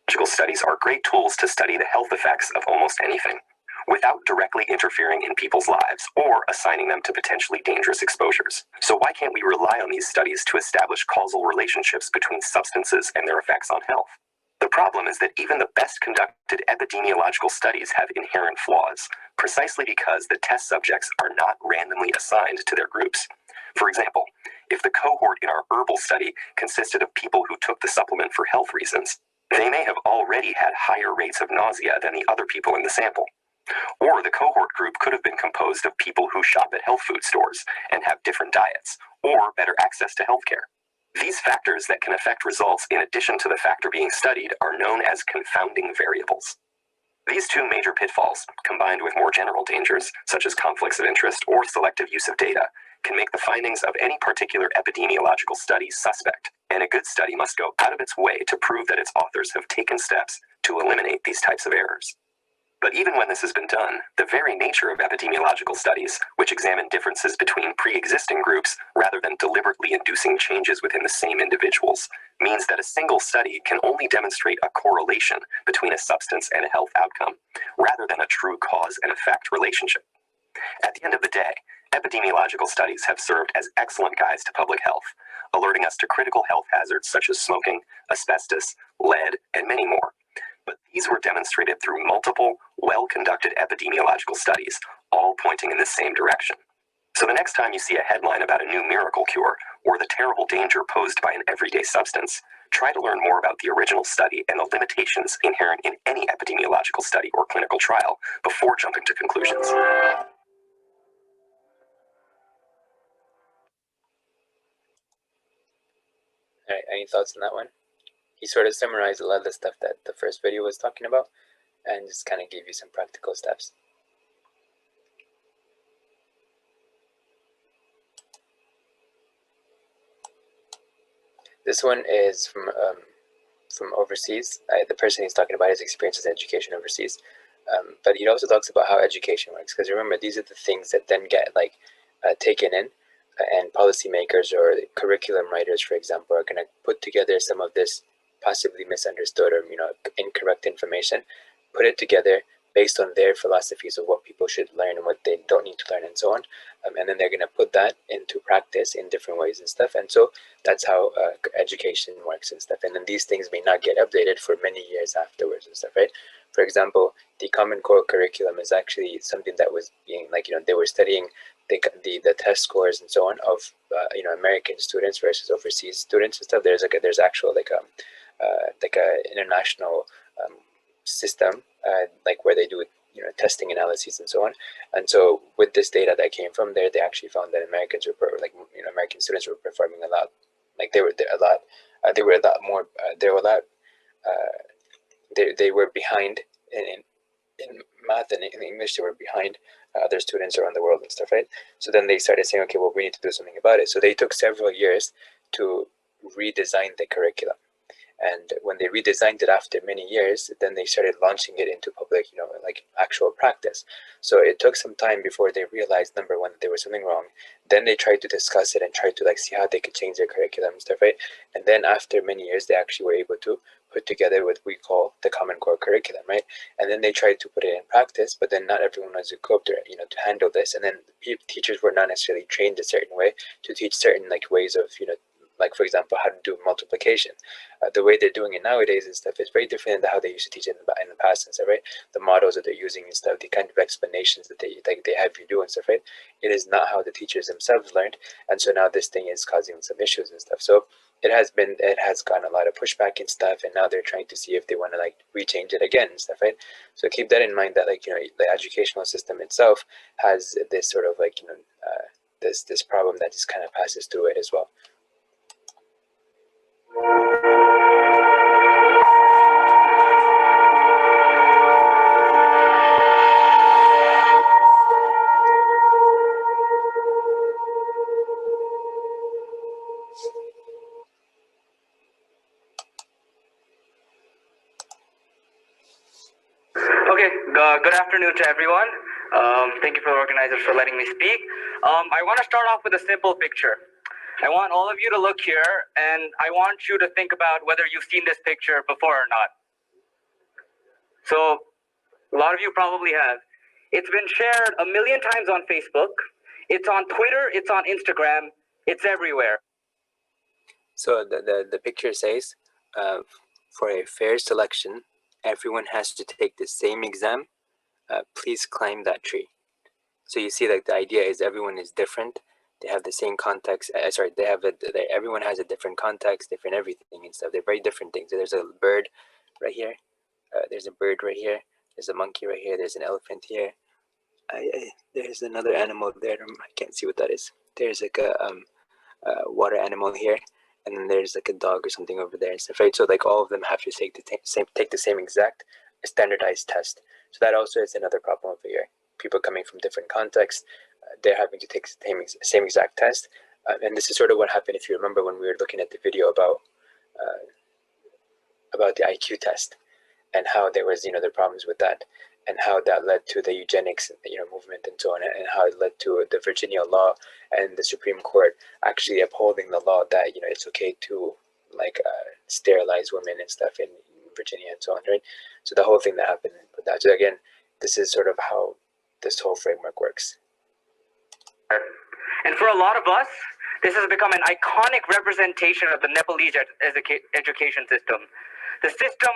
Epidemiological studies are great tools to study the health effects of almost anything. without directly interfering in people's lives or assigning them to potentially dangerous exposures. So why can't we rely on these studies to establish causal relationships between substances and their effects on health? The problem is that even the best conducted epidemiological studies have inherent flaws, precisely because the test subjects are not randomly assigned to their groups. For example, if the cohort in our herbal study consisted of people who took the supplement for health reasons, they may have already had higher rates of nausea than the other people in the sample. Or the cohort group could have been composed of people who shop at health food stores and have different diets, or better access to healthcare. These factors that can affect results in addition to the factor being studied are known as confounding variables. These two major pitfalls, combined with more general dangers, such as conflicts of interest or selective use of data, can make the findings of any particular epidemiological study suspect, and a good study must go out of its way to prove that its authors have taken steps to eliminate these types of errors. But even when this has been done, the very nature of epidemiological studies, which examine differences between pre-existing groups rather than deliberately inducing changes within the same individuals, means that a single study can only demonstrate a correlation between a substance and a health outcome, rather than a true cause and effect relationship. At the end of the day, epidemiological studies have served as excellent guides to public health, alerting us to critical health hazards such as smoking, asbestos, lead, and many more. But these were demonstrated through multiple, well-conducted epidemiological studies, all pointing in the same direction. So the next time you see a headline about a new miracle cure or the terrible danger posed by an everyday substance, try to learn more about the original study and the limitations inherent in any epidemiological study or clinical trial before jumping to conclusions. All right, any thoughts on that one? He sort of summarized a lot of the stuff that the first video was talking about and just kind of gave you some practical steps. This one is from overseas. The person he's talking about his experiences in education overseas. But he also talks about how education works, because remember, these are the things that then get taken in, and policymakers or curriculum writers, for example, are going to put together some of this possibly misunderstood or incorrect information, put it together based on their philosophies of what people should learn and what they don't need to learn and so on, and then they're going to put that into practice in different ways and stuff. And so that's how education works and stuff. And then these things may not get updated for many years afterwards and stuff, right? For example, the Common Core curriculum is actually something that was being they were studying the test scores and so on of American students versus overseas students and stuff. There's actual a international system where they do testing analyses and so on. And so with this data that came from there, they actually found that American students were performing a lot, they were behind in math and in English. They were behind other students around the world and stuff, right? So then they started saying, okay, well, we need to do something about it. So they took several years to redesign the curriculum. And when they redesigned it after many years, then they started launching it into public, actual practice. So it took some time before they realized, number one, that there was something wrong. Then they tried to discuss it and tried to see how they could change their curriculum and stuff, right? And then after many years, they actually were able to put together what we call the Common Core curriculum, right? And then they tried to put it in practice, but then not everyone was equipped to handle this. And then teachers were not necessarily trained a certain way to teach certain ways of, for example, how to do multiplication. The way they're doing it nowadays and stuff is very different than how they used to teach it in the past and stuff, right? The models that they're using and stuff, the kind of explanations that they have you do and stuff, right? It is not how the teachers themselves learned, and so now this thing is causing some issues and stuff. So it has gotten a lot of pushback and stuff, and now they're trying to see if they want to rechange it again and stuff, right? So keep that in mind, that the educational system itself has this sort of this problem that just kind of passes through it as well. Okay, good afternoon to everyone. Thank you for the organizers for letting me speak. I want to start off with a simple picture. I want all of you to look here, and I want you to think about whether you've seen this picture before or not. So a lot of you probably have. It's been shared 1 million times on Facebook. It's on Twitter. It's on Instagram. It's everywhere. So the picture says, for a fair selection, everyone has to take the same exam. Please climb that tree. So you see, like, the idea is everyone is different. They have the same context. They have everyone has a different context, different everything and stuff. They're very different things. So there's a bird right here. There's a bird right here. There's a monkey right here. There's an elephant here. There's another animal there. I can't see what that is. There's like a water animal here, and then there's like a dog or something over there and stuff, right? So like all of them have to take the same exact standardized test. So that also is another problem over here. People coming from different contexts, they're having to take the same exact test, and this is sort of what happened, if you remember, when we were looking at the video about the IQ test and how there was the problems with that, and how that led to the eugenics movement and so on, and how it led to the Virginia law and the Supreme Court actually upholding the law that it's okay to sterilize women and stuff in Virginia and so on, right? So the whole thing that happened with that. So again, this is sort of how this whole framework works. And for a lot of us, this has become an iconic representation of the Nepalese education system. The system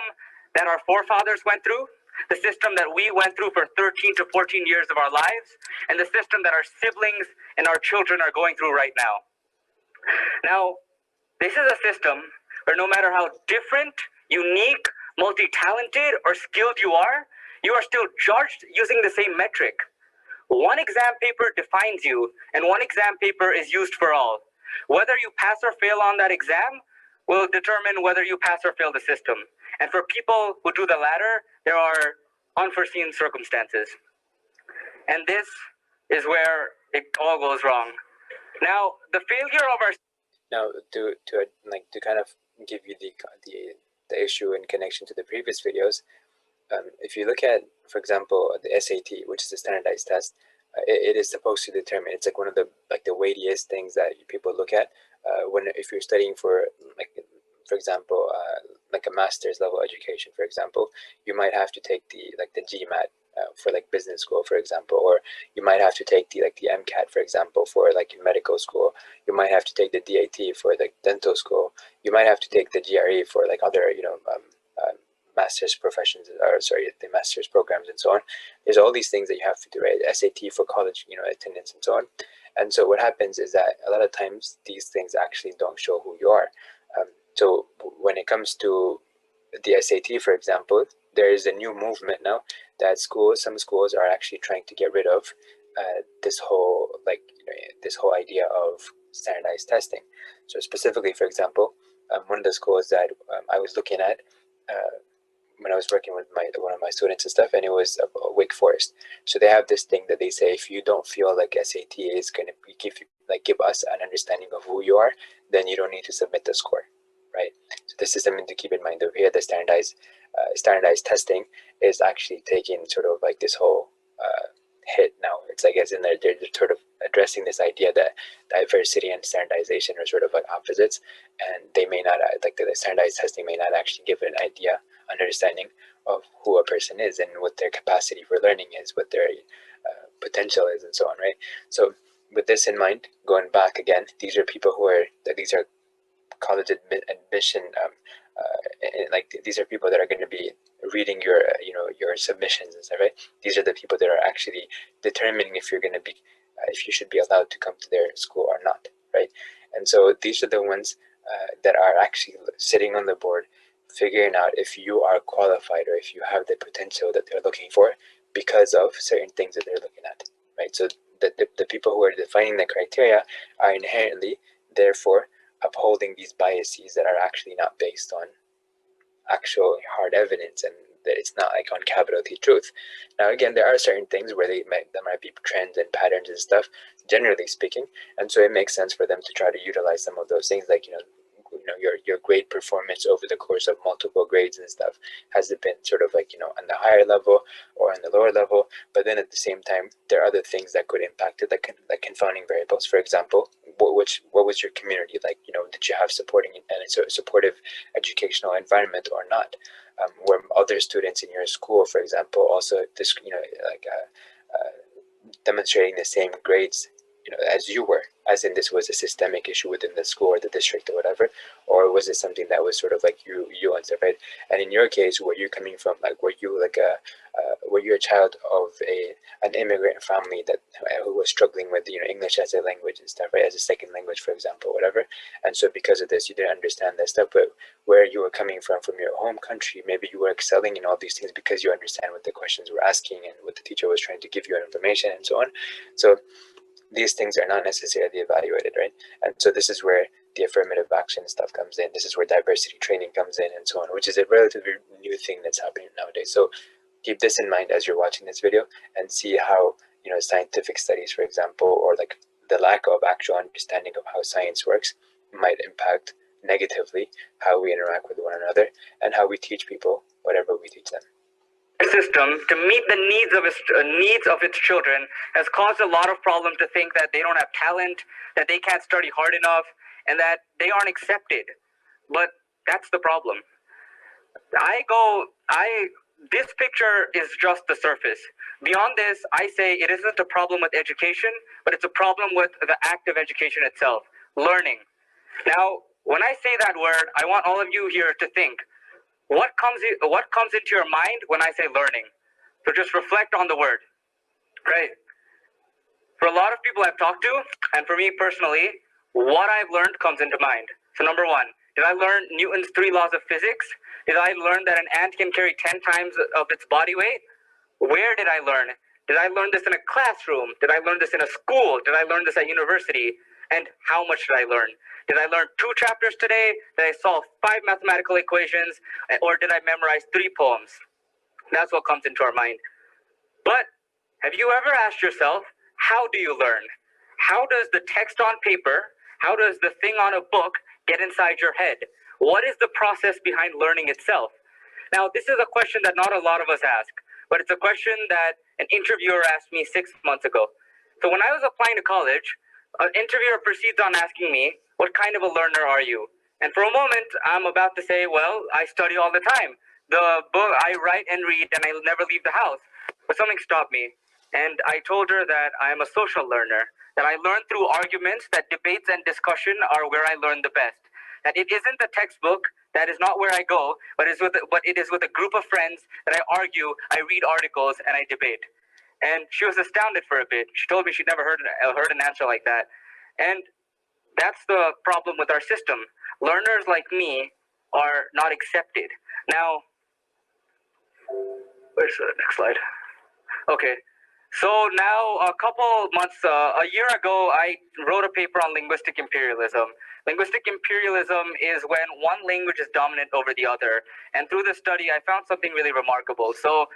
that our forefathers went through, the system that we went through for 13 to 14 years of our lives, and the system that our siblings and our children are going through right now. Now, this is a system where no matter how different, unique, multi-talented, or skilled you are still judged using the same metric. One exam paper defines you, and one exam paper is used for all. Whether you pass or fail on that exam will determine whether you pass or fail the system. And for people who do the latter, there are unforeseen circumstances. And this is where it all goes wrong. Now, the failure of our... Now, to kind of give you the issue in connection to the previous videos, if you look at, for example, the SAT, which is a standardized test, it is supposed to determine. It's like one of the weightiest things that people look at if you're studying for example, like a master's level education. For example, you might have to take the GMAT for business school, for example, or you might have to take the MCAT, for example, for medical school. You might have to take the DAT for dental school. You might have to take the GRE for other master's professions, or the master's programs and so on. There's all these things that you have to do, right? SAT for college, attendance and so on. And so what happens is that a lot of times these things actually don't show who you are. So when it comes to the SAT, for example, there is a new movement now that some schools are actually trying to get rid of this whole idea of standardized testing. So specifically, for example, one of the schools that I was looking at when I was working with one of my students and stuff, and it was Wake Forest. So they have this thing that they say, if you don't feel like SAT is going to give us an understanding of who you are, then you don't need to submit the score, right? So this is something to keep in mind over here. The standardized testing is actually taking sort of this whole hit now. It's as in they're sort of addressing this idea that diversity and standardization are sort of opposites, and they may not the standardized testing may not actually give an understanding of who a person is and what their capacity for learning is, what their potential is, and so on, right? So with this in mind, going back again, these are people these are college admission, these are people that are going to be reading your submissions and stuff, right? These are the people that are actually determining if you're going to be if you should be allowed to come to their school or not, right? And so these are the ones that are actually sitting on the board, figuring out if you are qualified or if you have the potential that they're looking for because of certain things that they're looking at, right? So the people who are defining the criteria are inherently, therefore, upholding these biases that are actually not based on actual hard evidence, and that it's not on capital T truth. Now, again, there are certain things where there might be trends and patterns and stuff, generally speaking, and so it makes sense for them to try to utilize some of those things, your grade performance over the course of multiple grades and stuff. Has it been sort of on the higher level or on the lower level? But then at the same time, there are other things that could impact it, like confounding variables. For example, what was your community like? Did you have supportive educational environment or not? Were other students in your school, for example, also demonstrating the same grades, as you were, as in this was a systemic issue within the school or the district or whatever, or was it something that was sort of like you and stuff, right? And in your case, where you're coming from, like, were you a child of an immigrant family that who was struggling with English as a language and stuff, right, as a second language, for example, whatever, and so because of this, you didn't understand that stuff, but where you were coming from your home country, maybe you were excelling in all these things because you understand what the questions were asking and what the teacher was trying to give you information and so on. So these things are not necessarily evaluated, right? And so this is where the affirmative action stuff comes in. This is where diversity training comes in and so on, which is a relatively new thing that's happening nowadays. So keep this in mind as you're watching this video and see how, scientific studies, for example, or like the lack of actual understanding of how science works might impact negatively how we interact with one another and how we teach people whatever we teach them. System to meet the needs of its children has caused a lot of problems to think that they don't have talent, that they can't study hard enough, and that they aren't accepted. But that's the problem. This picture is just the surface. Beyond this, I say it isn't a problem with education, but it's a problem with the act of education itself, learning. Now, when I say that word, I want all of you here to think, what comes into your mind when I say learning? So just reflect on the word, right? For a lot of people I've talked to, and for me personally, what I've learned comes into mind. So number one, did I learn Newton's 3 laws of physics? Did I learn that an ant can carry 10 times of its body weight? Where did I learn? Did I learn this in a classroom? Did I learn this in a school? Did I learn this at university? And how much did I learn? Did I learn 2 chapters today? Did I solve 5 mathematical equations? Or did I memorize 3 poems? That's what comes into our mind. But have you ever asked yourself, how do you learn? How does the text on paper, how does the thing on a book get inside your head? What is the process behind learning itself? Now, this is a question that not a lot of us ask, but it's a question that an interviewer asked me 6 months ago. So when I was applying to college, an interviewer proceeds on asking me, what kind of a learner are you? And for a moment, I'm about to say, well, I study all the time. The book, I write and read, and I never leave the house. But something stopped me. And I told her that I am a social learner, that I learn through arguments, that debates and discussion are where I learn the best. That it isn't the textbook, that is not where I go, but it is with a group of friends that I argue, I read articles, and I debate. And she was astounded for a bit. She told me she'd never heard an answer like that. And that's the problem with our system. Learners like me are not accepted. Now, where's the next slide? Okay. So now a year ago, I wrote a paper on linguistic imperialism. Linguistic imperialism is when one language is dominant over the other. And through this study, I found something really remarkable. So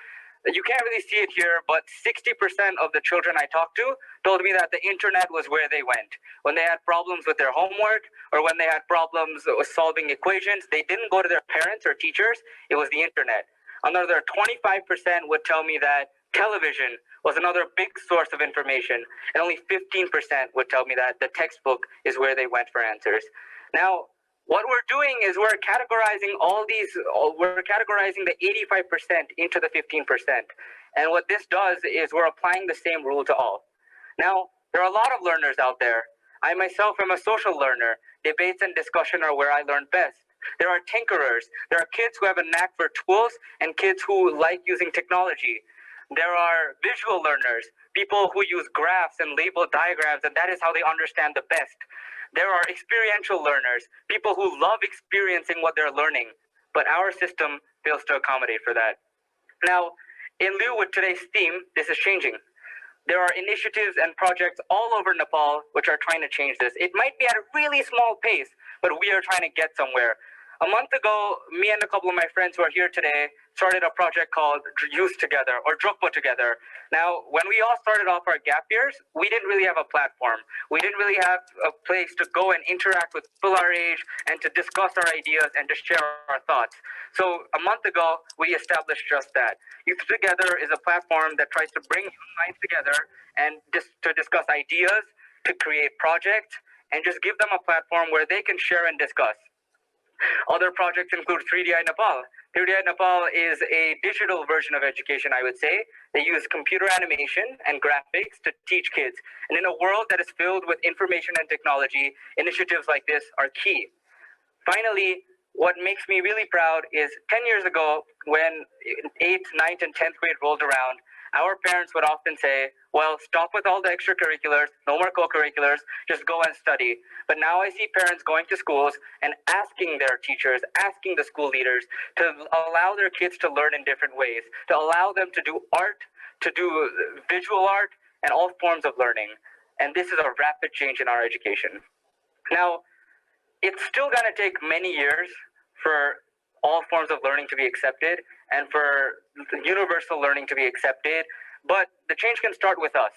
you can't really see it here, but 60% of the children I talked to told me that the internet was where they went. When they had problems with their homework or when they had problems with solving equations, they didn't go to their parents or teachers, it was the internet. Another 25% would tell me that television was another big source of information, and only 15% would tell me that the textbook is where they went for answers. Now, what we're doing is we're categorizing the 85% into the 15%. And what this does is we're applying the same rule to all. Now, there are a lot of learners out there. I myself am a social learner. Debates and discussion are where I learn best. There are tinkerers. There are kids who have a knack for tools and kids who like using technology. There are visual learners, people who use graphs and label diagrams, and that is how they understand the best. There are experiential learners, people who love experiencing what they're learning, but our system fails to accommodate for that. Now, in lieu with today's theme, this is changing. There are initiatives and projects all over Nepal which are trying to change this. It might be at a really small pace, but we are trying to get somewhere. A month ago, me and a couple of my friends who are here today started a project called Youth Together, or Drukpa Together. Now, when we all started off our gap years, we didn't really have a platform. We didn't really have a place to go and interact with people our age and to discuss our ideas and to share our thoughts. So a month ago, we established just that. Youth Together is a platform that tries to bring young minds together and to discuss ideas, to create projects, and just give them a platform where they can share and discuss. Other projects include 3DI Nepal. 3DI Nepal is a digital version of education, I would say. They use computer animation and graphics to teach kids. And in a world that is filled with information and technology, initiatives like this are key. Finally, what makes me really proud is 10 years ago, when 8th, 9th, and 10th grade rolled around, our parents would often say, well, stop with all the extracurriculars, no more co-curriculars, just go and study. But now I see parents going to schools and asking their teachers, asking the school leaders to allow their kids to learn in different ways, to allow them to do art, to do visual art, and all forms of learning. And this is a rapid change in our education. Now, it's still going to take many years for all forms of learning to be accepted and for universal learning to be accepted, but the change can start with us.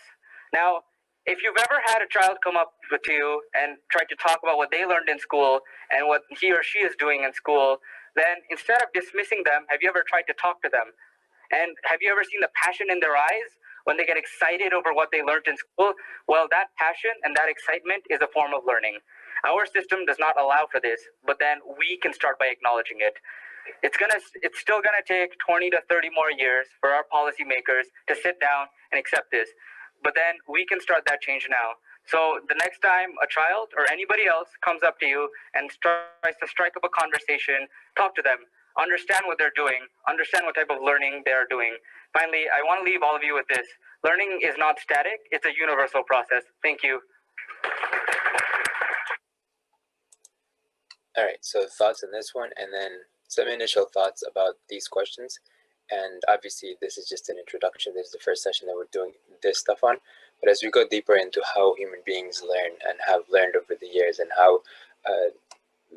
Now, if you've ever had a child come up to you and try to talk about what they learned in school and what he or she is doing in school, then instead of dismissing them, have you ever tried to talk to them? And have you ever seen the passion in their eyes when they get excited over what they learned in school? Well, that passion and that excitement is a form of learning. Our system does not allow for this, but then we can start by acknowledging it. It's still gonna take 20 to 30 more years for our policymakers to sit down and accept this. But then we can start that change now. So the next time a child or anybody else comes up to you and tries to strike up a conversation, talk to them, understand what they're doing, understand what type of learning they are doing. Finally, I want to leave all of you with this. Learning is not static, it's a universal process. Thank you. All right, so thoughts on this one, and then some initial thoughts about these questions. And obviously, this is just an introduction. This is the first session that we're doing this stuff on. But as we go deeper into how human beings learn and have learned over the years and how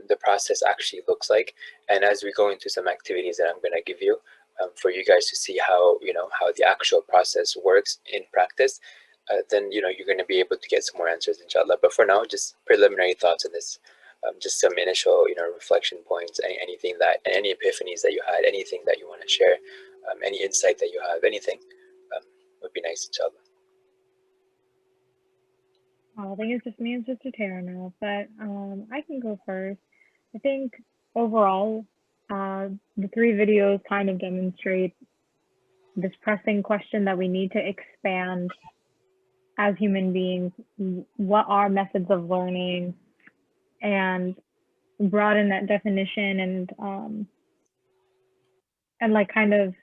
the process actually looks like, and as we go into some activities that I'm going to give you for you guys to see how, how the actual process works in practice, then, you're going to be able to get some more answers, inshallah. But for now, just preliminary thoughts on this. Just some initial, reflection points, any epiphanies that you had, anything that you want to share, any insight that you have, anything would be nice, inshallah. I think it's just me and Sister Tara now, but I can go first. I think overall, the 3 videos kind of demonstrate this pressing question that we need to expand as human beings, what are methods of learning, and broaden that definition and like kind of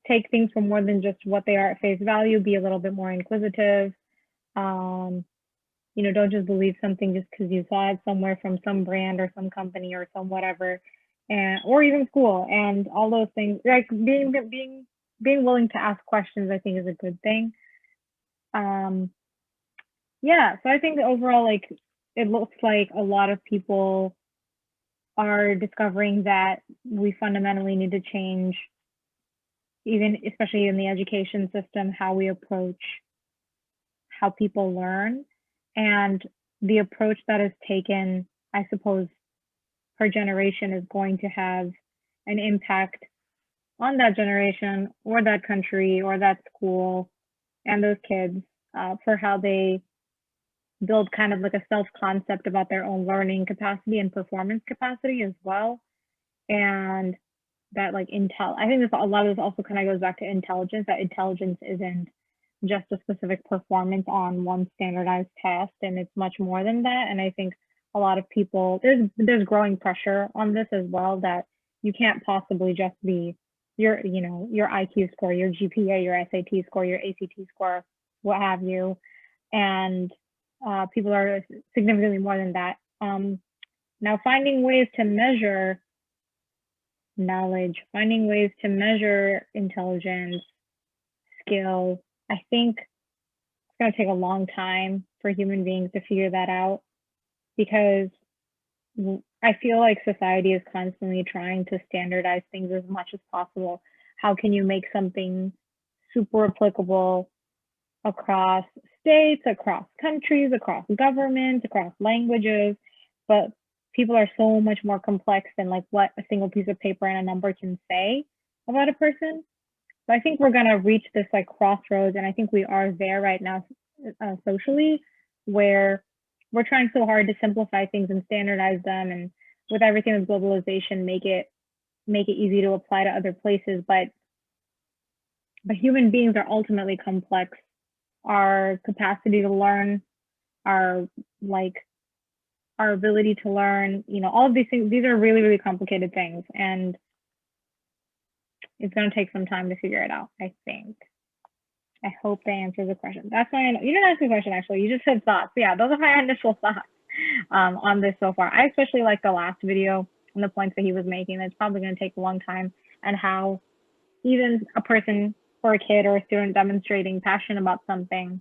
take things for more than just what they are at face value, be a little bit more inquisitive. Don't just believe something just because you saw it somewhere from some brand or some company or some whatever, or even school, and all those things. Like being willing to ask questions, I think, is a good thing. Yeah, so I think overall, like, it looks like a lot of people are discovering that we fundamentally need to change, especially in the education system, how we approach how people learn. And the approach that is taken, I suppose, per generation is going to have an impact on that generation or that country or that school and those kids for how they build kind of like a self-concept about their own learning capacity and performance capacity as well. And that like I think a lot of this also kind of goes back to intelligence, that intelligence isn't just a specific performance on one standardized test, and it's much more than that. And I think a lot of people, there's growing pressure on this as well, that you can't possibly just be your IQ score, your GPA, your SAT score, your ACT score, what have you. And people are significantly more than that. Now, finding ways to measure knowledge, finding ways to measure intelligence, skill, I think it's going to take a long time for human beings to figure that out, because I feel like society is constantly trying to standardize things as much as possible. How can you make something super applicable across states, across countries, across governments, across languages? But people are so much more complex than like what a single piece of paper and a number can say about a person. So I think we're going to reach this like crossroads, and I think we are there right now socially, where we're trying so hard to simplify things and standardize them, and with everything with globalization, make it easy to apply to other places, but human beings are ultimately complex. Our capacity to learn, our ability to learn, all of these things, these are really, really complicated things, and it's going to take some time to figure it out, I think. I hope they answer the question. That's why you didn't ask the question, actually. You just said thoughts. Yeah, those are my initial thoughts on this so far. I especially like the last video and the points that he was making. It's probably going to take a long time, and how even a person or a kid or a student demonstrating passion about something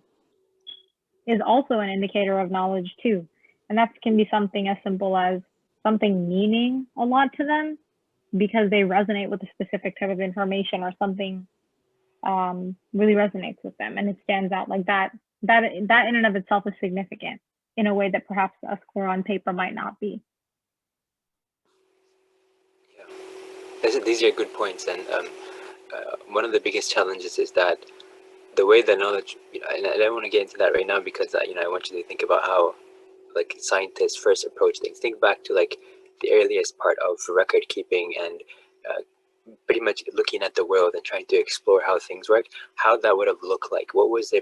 is also an indicator of knowledge too. And that can be something as simple as something meaning a lot to them because they resonate with a specific type of information, or something really resonates with them and it stands out like that. That in and of itself is significant in a way that perhaps a score on paper might not be. Yeah. These are good points, and one of the biggest challenges is that the way that knowledge, and I don't want to get into that right now because I want you to think about how like scientists first approach things. Think back to like the earliest part of record keeping and pretty much looking at the world and trying to explore how things work, how that would have looked like. What was the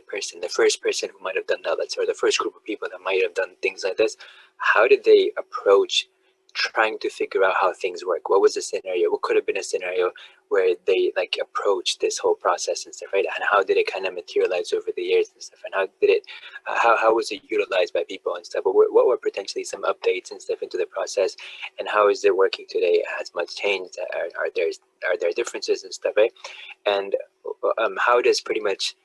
first person who might have done that, let's say, or the first group of people that might have done things like this? How did they approach trying to figure out how things work? What was the scenario? What could have been a scenario where they like approached this whole process and stuff, right? And how did it kind of materialize over the years and stuff? And how did it, how was it utilized by people and stuff? What were potentially some updates and stuff into the process? And how is it working today? Has much changed? Are there differences and stuff, right? And how does pretty much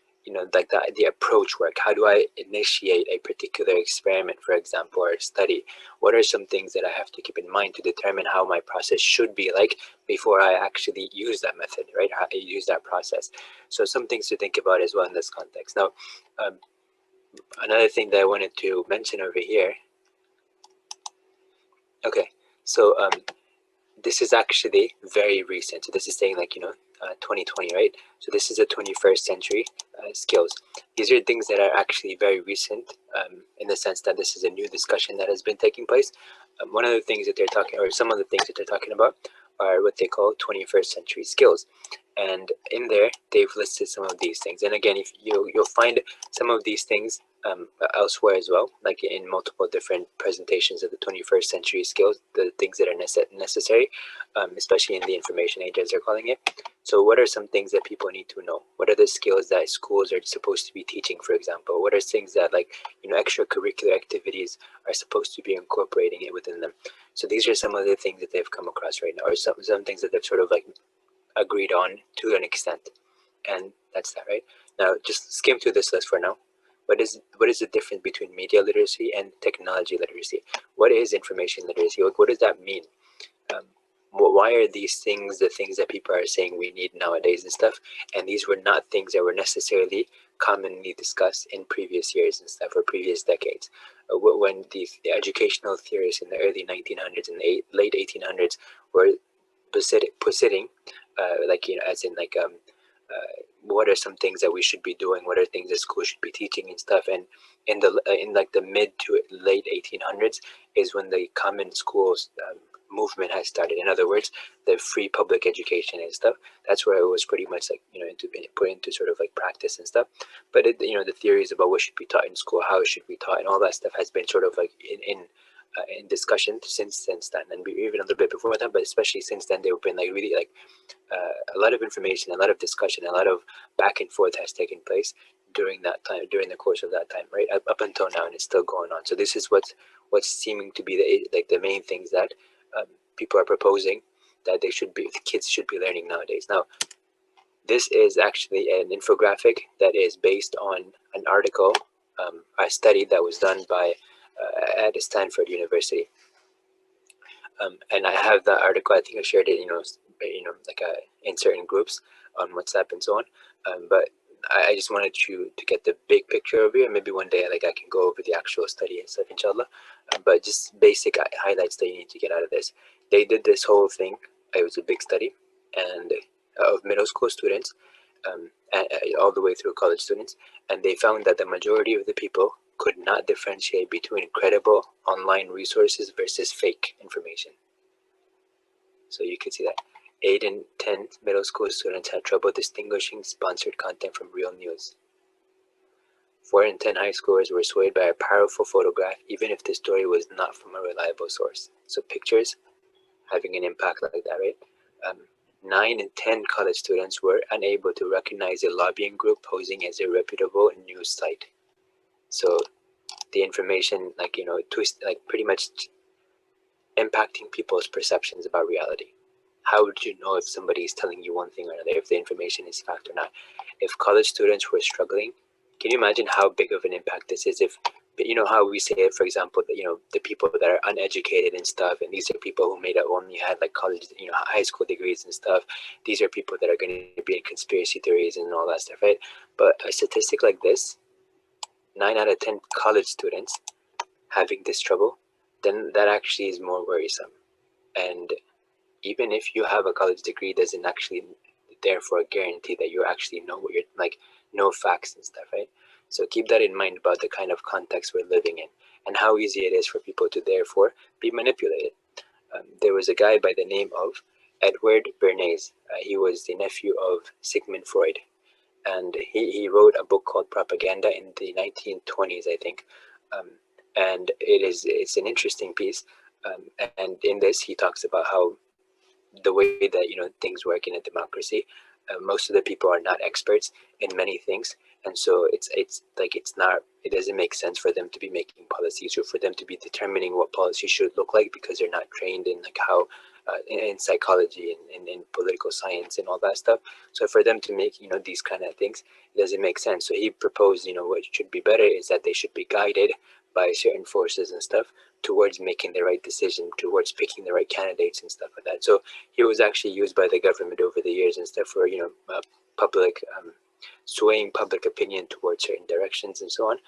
like the approach work? How do I initiate a particular experiment, for example, or study? What are some things that I have to keep in mind to determine how my process should be like before I actually use that method, right? How I use that process. So some things to think about as well in this context. Now, another thing that I wanted to mention over here. Okay, so this is actually very recent. So this is saying like 2020, right? So this is a 21st century skills. These are things that are actually very recent in the sense that this is a new discussion that has been taking place. One of the things that they're talking, or some of the things that they're talking about, are what they call 21st century skills. And in there, they've listed some of these things. And again, if you'll find some of these things elsewhere as well, like in multiple different presentations of the 21st century skills, the things that are necessary, especially in the information age, as they're calling it. So what are some things that people need to know? What are the skills that schools are supposed to be teaching, for example? What are things that like, extracurricular activities are supposed to be incorporating it within them? So these are some of the things that they've come across right now, or some things that they've sort of like agreed on to an extent. And that's that, right? Now, just skim through this list for now. What is the difference between media literacy and technology literacy? What is information literacy? What does that mean? Why are these things the things that people are saying we need nowadays and stuff? And these were not things that were necessarily commonly discussed in previous years and stuff, or previous decades. When the educational theorists in the early 1900s and the late 1800s were positing, as in like what are some things that we should be doing? What are things that schools should be teaching and stuff? And in like the mid to late 1800s is when the common schools movement has started. In other words, the free public education and stuff. That's where it was pretty much like put into sort of like practice and stuff. But the theories about what should be taught in school, how it should be taught, and all that stuff has been sort of like in discussion since then, and even a little bit before that, but especially since then, they've been like really like a lot of information, a lot of discussion, a lot of back and forth has taken place during that time, during the course of that time, right, up until now, and it's still going on. So this is what's seeming to be the main things that people are proposing that the kids should be learning nowadays. Now, this is actually an infographic that is based on an article, a study that was done by at Stanford University. And I have that article. I think I shared it, like in certain groups on WhatsApp and so on. But I just wanted you to get the big picture over here. Maybe one day, like I can go over the actual study and stuff, inshallah. But just basic highlights that you need to get out of this. They did this whole thing. It was a big study, and of middle school students, all the way through college students, and they found that the majority of the people could not differentiate between credible online resources versus fake information. So you can see that 8 and 10 middle school students had trouble distinguishing sponsored content from real news. 4 and 10 high schoolers were swayed by a powerful photograph, even if the story was not from a reliable source. So pictures having an impact like that, right? 9 and 10 college students were unable to recognize a lobbying group posing as a reputable news site. So the information, like, pretty much impacting people's perceptions about reality. How would you know if somebody is telling you one thing or another, if the information is fact or not? If college students were struggling, can you imagine how big of an impact this is? If, you know how we say it, for example, that, the people that are uneducated and stuff, and these are people who only had like college, high school degrees and stuff. These are people that are going to be in conspiracy theories and all that stuff, right? But a statistic like this, 9 out of 10 college students having this trouble, then that actually is more worrisome. And even if you have a college degree, doesn't actually therefore guarantee that you actually know what you're like, know facts and stuff, right? So keep that in mind about the kind of context we're living in and how easy it is for people to therefore be manipulated. There was a guy by the name of Edward Bernays. He was the nephew of Sigmund Freud, and he wrote a book called Propaganda in the 1920s, I think. And it's an interesting piece. And in this, he talks about how the way that things work in a democracy, most of the people are not experts in many things, and so it doesn't make sense for them to be making policies or for them to be determining what policy should look like, because they're not trained in like how in psychology and in political science and all that stuff. So for them to make these kind of things, it doesn't make sense. So he proposed what should be better is that they should be guided by certain forces and stuff towards making the right decision, towards picking the right candidates and stuff like that. So he was actually used by the government over the years and stuff for public swaying public opinion towards certain directions and so on.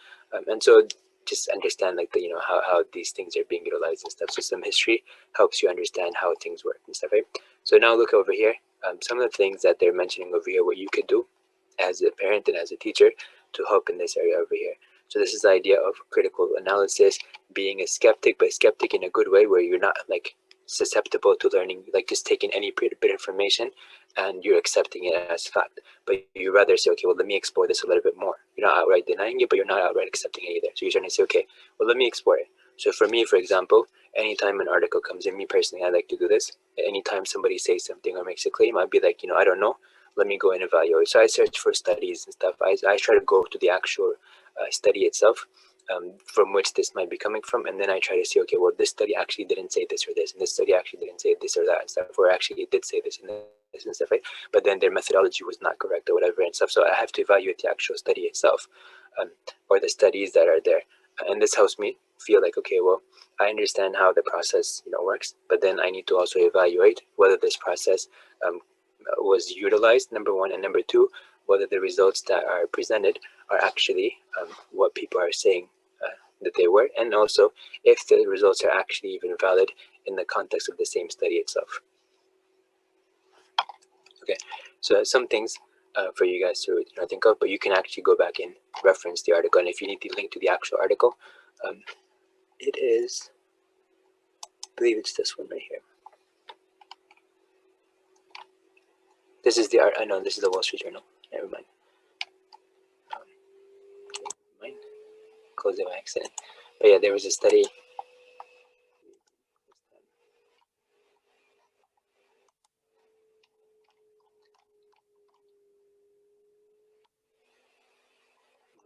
And so just understand like how these things are being utilized and stuff. So some history helps you understand how things work and stuff, right? So now look over here. Some of the things that they're mentioning over here, what you could do as a parent and as a teacher to help in this area over here. So this is the idea of critical analysis, being a skeptic, but skeptic in a good way, where you're not like susceptible to learning, like just taking any bit of information and you're accepting it as fact. But you rather say, okay, well, let me explore this a little bit more. You're not outright denying it, but you're not outright accepting it either. So you're trying to say, okay, well, let me explore it. So for me, for example, anytime an article comes in, me personally, I like to do this. Anytime somebody says something or makes a claim, I'd be like, I don't know. Let me go and evaluate. So I search for studies and stuff. I try to go to the actual study itself, from which this might be coming from, and then I try to see, okay, well, this study actually didn't say this or this, and this study actually didn't say this or that and stuff, or actually it did say this and this and stuff, right? But then their methodology was not correct or whatever and stuff. So I have to evaluate the actual study itself, or the studies that are there, and this helps me feel like, okay, well, I understand how the process works, but then I need to also evaluate whether this process was utilized, number one, and number two, whether the results that are presented are actually what people are saying that they were, and also if the results are actually even valid in the context of the same study itself. Okay, so some things for you guys to think of, but you can actually go back and reference the article, and if you need the link to the actual article, it is, I believe it's this one right here. This is the art. I know this is the Wall Street Journal. Never mind. Close it by accident. But yeah, there was a study.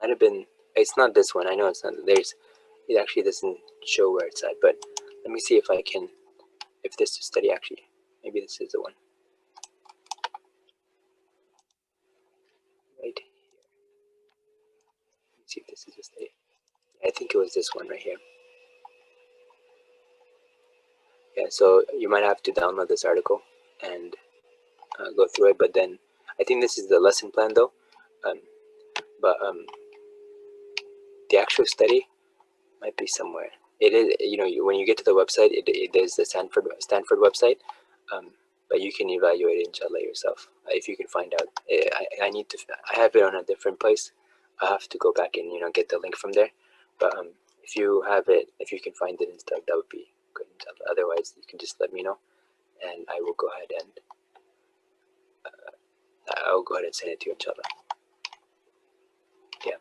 Might have been. It's not this one. I know it's not. It actually doesn't show where it's at. But let me see if I can. If this study actually. Maybe this is the one. Right. Let's see if this is the study. I think it was this one right here. Yeah. So you might have to download this article and go through it. But then I think this is the lesson plan though. But the actual study might be somewhere. It is, when you get to the website, it is the Stanford website, but you can evaluate it, inshallah, yourself if you can find out. I have it on a different place. I have to go back and get the link from there. But if you have it, if you can find it and stuff, that would be good, inshallah. Otherwise, you can just let me know, and I will go ahead and I'll go ahead and send it to you, inshallah. Yeah.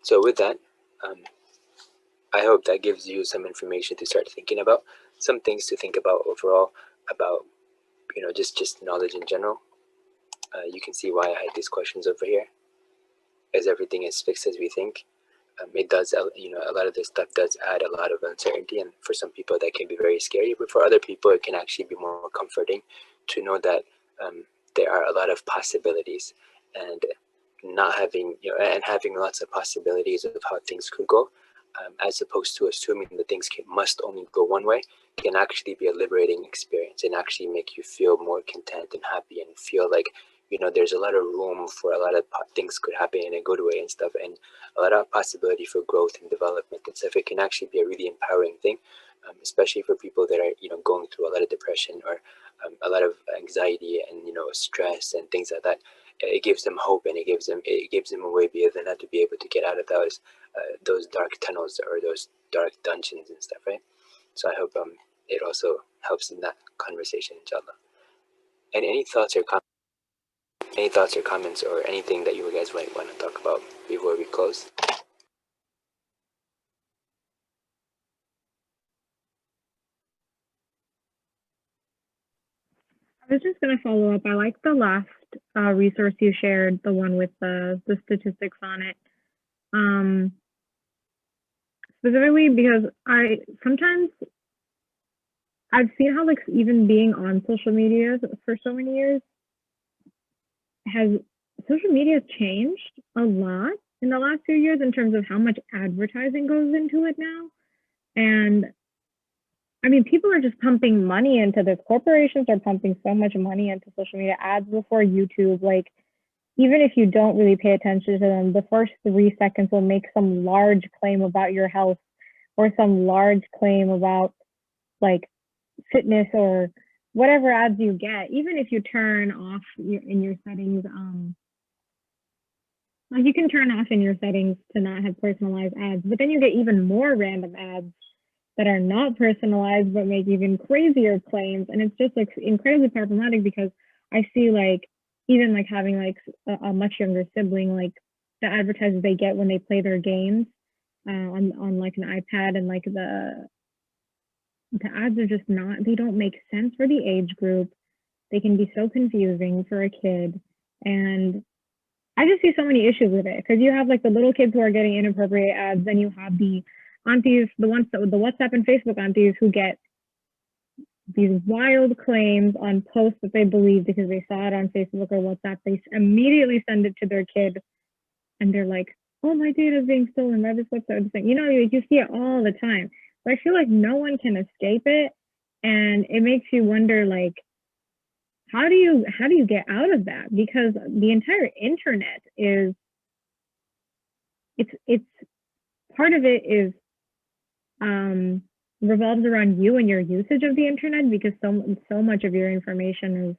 So with that, I hope that gives you some information to start thinking about, some things to think about overall, about, you know, just knowledge in general. You can see why I had these questions over here. As everything is fixed as we think, it does, you know, a lot of this stuff does add a lot of uncertainty, and for some people that can be very scary, but for other people it can actually be more comforting to know that there are a lot of possibilities, and not having, you know, and having lots of possibilities of how things could go, as opposed to assuming that things must only go one way, can actually be a liberating experience and actually make you feel more content and happy and feel like, you know, there's a lot of room for a lot of things could happen in a good way and stuff, and a lot of possibility for growth and development and stuff. It can actually be a really empowering thing, especially for people that are, you know, going through a lot of depression or a lot of anxiety and, you know, stress and things like that. It gives them hope, and it gives them a way than that to be able to get out of those dark tunnels or those dark dungeons and stuff, right? So I hope it also helps in that conversation, inshallah. And any thoughts or comments or anything that you guys might want to talk about before we close? I was just going to follow up. I like the last resource you shared, the one with the statistics on it. Specifically because sometimes I've seen how, like, even being on social media for so many years, social media has changed a lot in the last few years in terms of how much advertising goes into it now. And I mean, people are just pumping money into this. Corporations are pumping so much money into social media ads before YouTube. Like, even if you don't really pay attention to them, the first 3 seconds will make some large claim about your health or some large claim about, like, fitness or whatever ads you get. Even if you turn off in your settings, like, you can turn off in your settings to not have personalized ads, but then you get even more random ads that are not personalized but make even crazier claims. And it's just, like, incredibly problematic, because I see, like, even, like, having, like, a much younger sibling, like, the advertisements they get when they play their games on like an iPad, and, like, the ads are just not, they don't make sense for the age group. They can be so confusing for a kid. And I just see so many issues with it, because you have, like, the little kids who are getting inappropriate ads, then you have the aunties, the WhatsApp and Facebook aunties who get these wild claims on posts that they believe because they saw it on Facebook or WhatsApp. They immediately send it to their kid, and they're like, "Oh, my data is being stolen by this website." You know, you see it all the time. But I feel like no one can escape it, and it makes you wonder, like, how do you get out of that? Because the entire internet is, it's part of it is revolves around you and your usage of the internet, because so much of your information is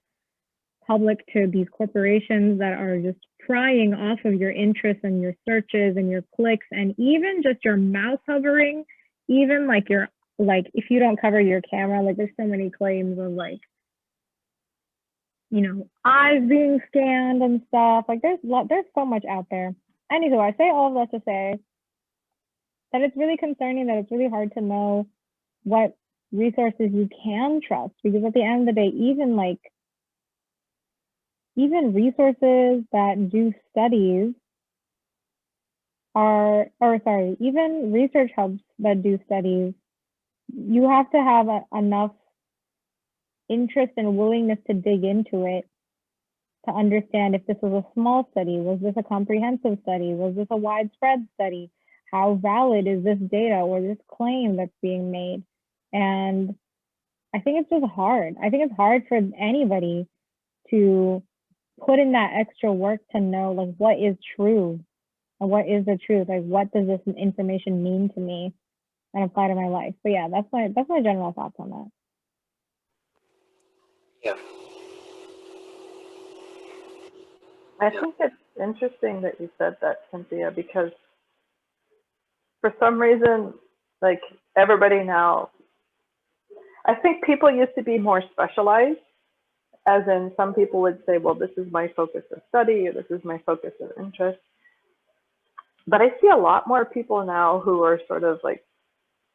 public to these corporations that are just prying off of your interests and your searches and your clicks, and even just your mouse hovering, even like if you don't cover your camera, like, there's so many claims of, like, you know, eyes being scanned and stuff. Like, there's so much out there. Anywho, I say all of that to say that it's really concerning, that it's really hard to know what resources you can trust, because at the end of the day, even resources that do studies even research hubs that do studies, you have to have enough interest and willingness to dig into it to understand if this was a small study, was this a comprehensive study, was this a widespread study, how valid is this data or this claim that's being made. And I think it's just hard. I think it's hard for anybody to put in that extra work to know, like, what is true and what is the truth. Like, what does this information mean to me and apply to my life? But yeah, that's my general thoughts on that. Yeah. I think it's interesting that you said that, Cynthia, because for some reason, like, everybody now, I think people used to be more specialized, as in some people would say, well, this is my focus of study, or this is my focus of interest. But I see a lot more people now who are sort of like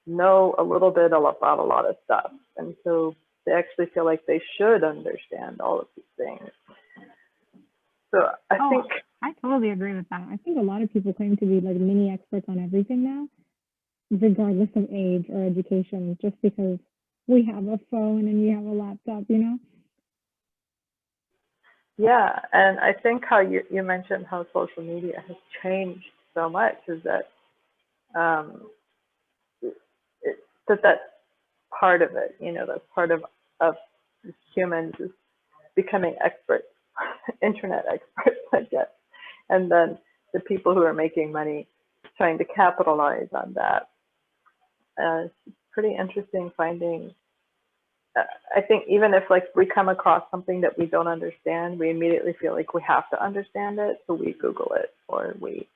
know a little bit about a lot of stuff. And so they actually feel like they should understand all of these things. So I think I totally agree with that. I think a lot of people claim to be like mini experts on everything now, regardless of age or education, just because we have a phone and we have a laptop, you know? Yeah, and I think how you mentioned how social media has changed so much is that that's part of it. You know, that's part of humans is becoming experts, internet experts, I guess. And then the people who are making money trying to capitalize on that. It's pretty interesting finding. I think even if like we come across something that we don't understand, we immediately feel like we have to understand it, so we Google it, or we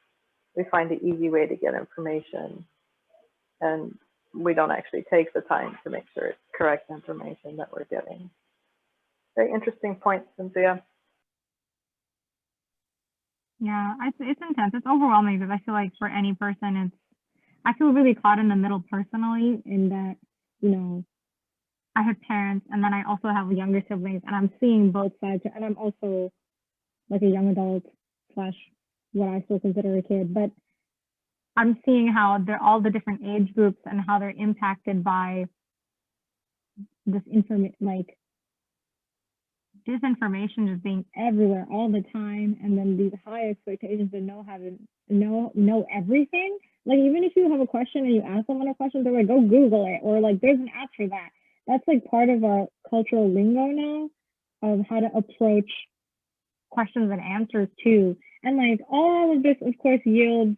find an easy way to get information, and we don't actually take the time to make sure it's correct information that we're getting. Very interesting point, Cynthia. Yeah, it's intense. It's overwhelming because I feel like for any person, I feel really caught in the middle personally, in that, you know, I have parents and then I also have younger siblings, and I'm seeing both sides, and I'm also like a young adult slash what I still consider a kid, but I'm seeing how they're all the different age groups and how they're impacted by this disinformation just being everywhere all the time, and then these high expectations to know everything. Like, even if you have a question and you ask someone a question, they're like, go Google it, or like there's an app for that. That's like part of our cultural lingo now of how to approach questions and answers too. And like all of this, of course, yields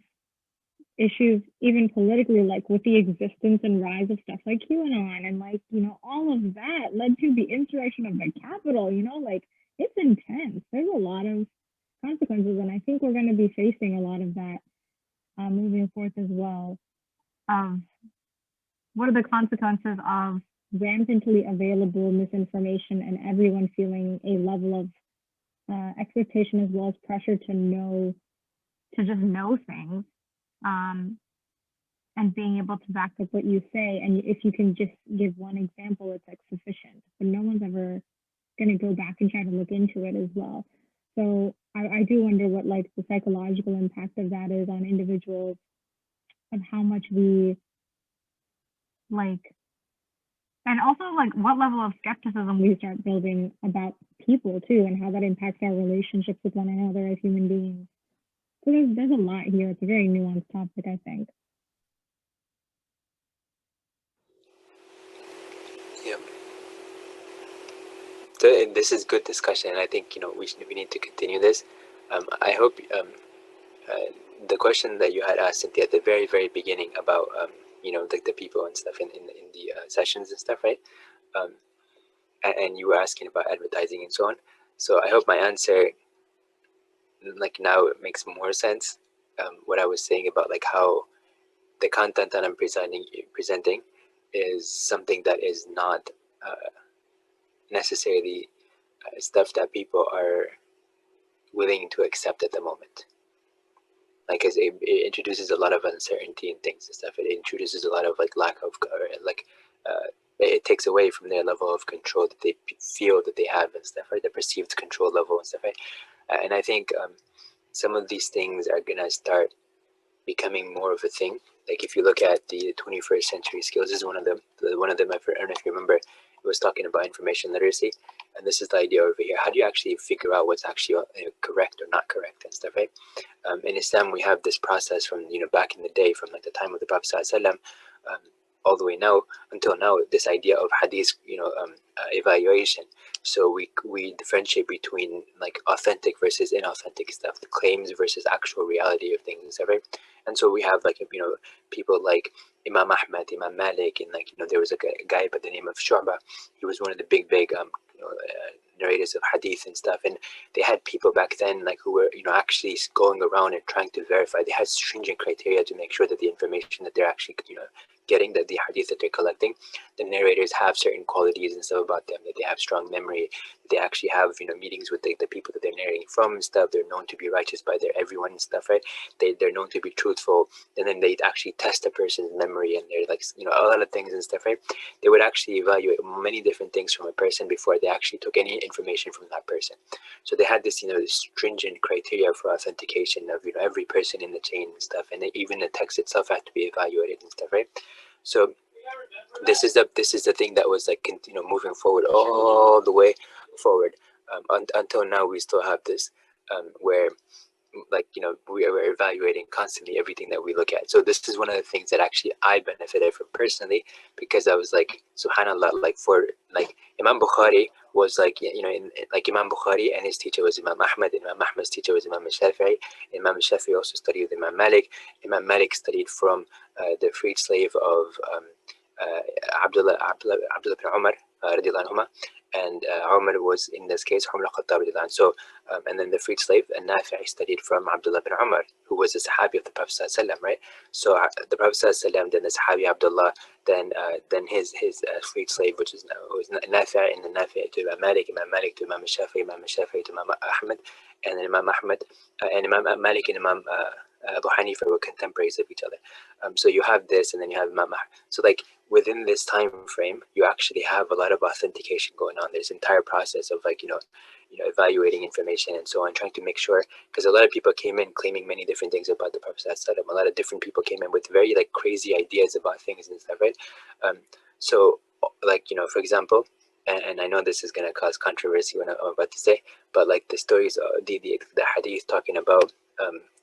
issues even politically, like with the existence and rise of stuff like QAnon, and like, you know, all of that led to the insurrection of the Capitol. You know, like, it's intense. There's a lot of consequences, and I think we're going to be facing a lot of that moving forth as well. What are the consequences of rampantly available misinformation and everyone feeling a level of expectation as well as pressure to just know things, and being able to back up what you say. And if you can just give one example, it's like sufficient, but no one's ever going to go back and try to look into it as well. So I do wonder what like the psychological impact of that is on individuals, of how much we like, and also like what level of skepticism we start building about people too, and how that impacts our relationships with one another as human beings. So there's a lot here. It's a very nuanced topic, I think. Yeah. So this is good discussion, and I think, you know, we need to continue this. I hope the question that you had asked, Cynthia, at the very, very beginning about you know, like the people and stuff in the sessions and stuff, right? And you were asking about advertising and so on. So I hope my answer, like, now it makes more sense. What I was saying about like how the content that I'm presenting is something that is not necessarily stuff that people are willing to accept at the moment. Like, as it introduces a lot of uncertainty and things and stuff. It introduces a lot of like lack of it takes away from their level of control that they feel that they have and stuff, right? The perceived control level and stuff, right? And I think some of these things are gonna start becoming more of a thing. Like, if you look at the 21st century skills, this is one of them. I don't know if you remember, it was talking about information literacy, and this is the idea over here. How do you actually figure out what's actually correct or not correct and stuff, right? In Islam, we have this process from, you know, back in the day, from like the time of the Prophet ﷺ, all the way now until now, this idea of hadith, you know, evaluation. So we differentiate between like authentic versus inauthentic stuff, the claims versus actual reality of things and stuff, right? And so we have like, you know, people like Imam Ahmad, Imam Malik, and like, you know, there was like a guy by the name of Shu'bah. He was one of the big you know, narrators of hadith and stuff, and they had people back then like who were, you know, actually going around and trying to verify. They had stringent criteria to make sure that the information that they're actually, you know, getting that the hadith that they're collecting, the narrators have certain qualities and stuff about them, that they have strong memory, they actually have, you know, meetings with the people that they're narrating from and stuff. They're known to be righteous by everyone and stuff, right? They're known to be truthful, and then they actually test a person's memory, and they're like, you know, a lot of things and stuff, right? They would actually evaluate many different things from a person before they actually took any information from that person. So they had this, you know, this stringent criteria for authentication of, you know, every person in the chain and stuff, and even the text itself had to be evaluated and stuff, right? So this is the thing that was like, you know, moving forward all the way forward, until now. We still have this, where, like, you know, we're evaluating constantly everything that we look at. So this is one of the things that actually I benefited from personally, because I was like, subhanallah, like, for like Imam Bukhari was like, you know, like Imam Bukhari and his teacher was Imam Ahmad, and Imam Ahmad's teacher was Imam Shafi'i. Imam Shafi'i also studied with Imam Malik. Imam Malik studied from the freed slave of Abdullah bin Umar radiallahu anhuma, and Umar was, in this case, Umar al-Khattab radiallahu anhu. So and then the freed slave, and Nafi' studied from Abdullah bin Umar, who was a Sahabi of the Prophet ﷺ, right? So the Prophet ﷺ, then the Sahabi Abdullah, then his freed slave, which was Nafi', and then Nafi' to Imam Malik to Imam Shafi'i, Imam Shafi'i to Imam Ahmad, and then Imam Ahmad and Imam Malik and Imam Abu Hanifa were contemporaries of each other. So you have this, and then you have Imam Ahmad. So like within this time frame, you actually have a lot of authentication going on. There's an entire process of, like, you know, evaluating information and so on, trying to make sure, because a lot of people came in claiming many different things about the Prophet ﷺ. A lot of different people came in with very like crazy ideas about things and stuff, right? So like, you know, for example, and I know this is going to cause controversy when I'm about to say, but like the stories, the hadith talking about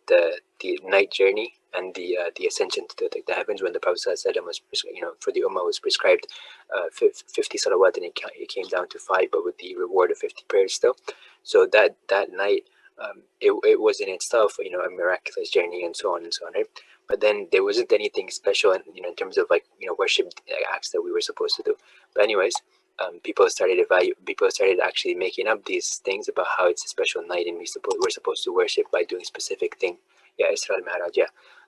the night journey and the ascension to the heavens, when the Prophet ﷺ was, you know, for the Ummah was prescribed 50 salawat, and it came down to 5, but with the reward of 50 prayers still. So that night, it was in itself, you know, a miraculous journey and so on and so on, right? But then there wasn't anything special, you know, in terms of, like, you know, worship acts that we were supposed to do. But anyways, people started actually making up these things about how it's a special night, and we're supposed to worship by doing specific thing. Yeah, Isra al-Mi'raj, yeah.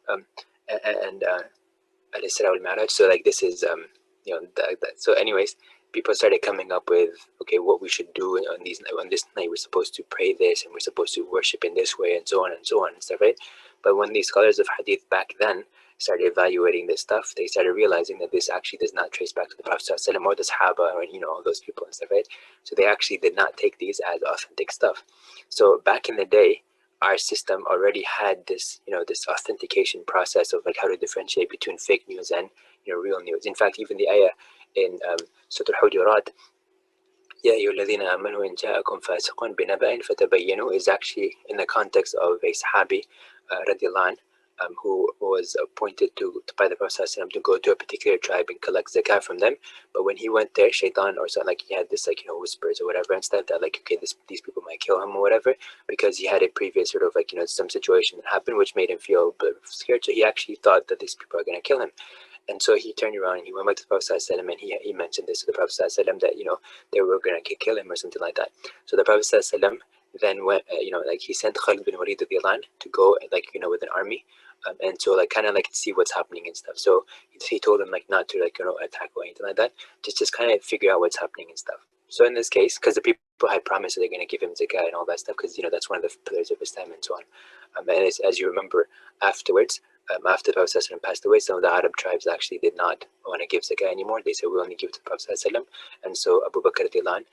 And al-Isra al-Mi'raj. So like this is you know, so anyways, people started coming up with, okay, what we should do on this night. We're supposed to pray this, and we're supposed to worship in this way, and so on and so on and stuff, right? But when these scholars of hadith back then started evaluating this stuff, they started realizing that this actually does not trace back to the Prophet ﷺ or the Sahaba, or, you know, all those people and stuff, right? So they actually did not take these as authentic stuff. So back in the day, our system already had this, you know, this authentication process of like how to differentiate between fake news and, you know, real news. In fact, even the ayah in Surah Al-Hujurat, Ya ayyuhalladhina amanu in ja'akum fasiqun binaba'in fatabayyanu, is actually in the context of a Sahabi radiallahu anh, who was appointed by the Prophet ﷺ to go to a particular tribe and collect zakah from them. But when he went there, shaitan or something, like, he had this, like, you know, whispers or whatever and stuff, that like, okay, these people might kill him or whatever, because he had a previous sort of, like, you know, some situation that happened which made him feel a bit scared. So he actually thought that these people are going to kill him. And so he turned around and he went back to the Prophet ﷺ, and he mentioned this to the Prophet ﷺ, that, you know, they were going to kill him or something like that. So the Prophet ﷺ then went, you know, like, he sent Khalid bin Walid to go, like, you know, with an army, and so, like, kind of like see what's happening and stuff. So he told him, like, not to, like, you know, attack or anything like that, just kind of figure out what's happening and stuff. So in this case, because the people had promised that they're going to give him zakah and all that stuff, because, you know, that's one of the pillars of Islam and so on. And as you remember, afterwards, after the Prophet ﷺ passed away, some of the Arab tribes actually did not want to give zakah anymore. They said, we only give it to the Prophet ﷺ. And so Abu Bakr radiallahu anh,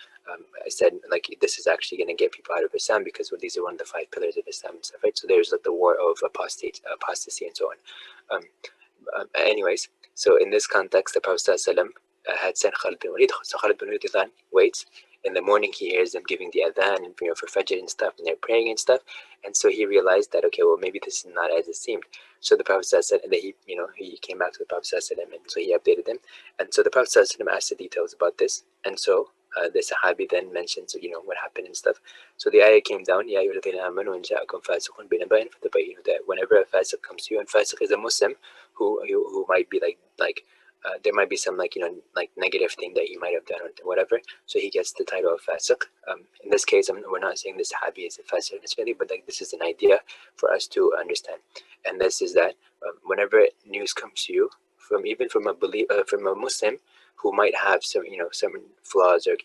said, like, this is actually going to get people out of Islam, because these are one of the 5 pillars of Islam and stuff, right? So there's like the war of apostasy and so on. Anyways, so in this context, the Prophet ﷺ had sent Khalid bin Walid. So Khalid bin Walid waits. In the morning, he hears them giving the adhan, and, you know, for Fajr and stuff, and they're praying and stuff. And so he realized that, okay, well, maybe this is not as it seemed. So the Prophet said that he came back to the Prophet ﷺ, and so he updated them. And so the Prophet ﷺ asked the details about this. And so the Sahabi then mentions, you know, what happened and stuff. So the ayah came down, Ya ayyuhalladhina amanu in ja'akum fasiqun binaba'in fatabayyanu, that whenever a fasiq comes to you, and fasiq is a Muslim who might be like there might be some, like, you know, like negative thing that he might have done or whatever, so he gets the title of fasiq. In this case, we're not saying the Sahabi is a fasiq necessarily, but like this is an idea for us to understand. And this is that whenever news comes to you from a Muslim who might have some flaws or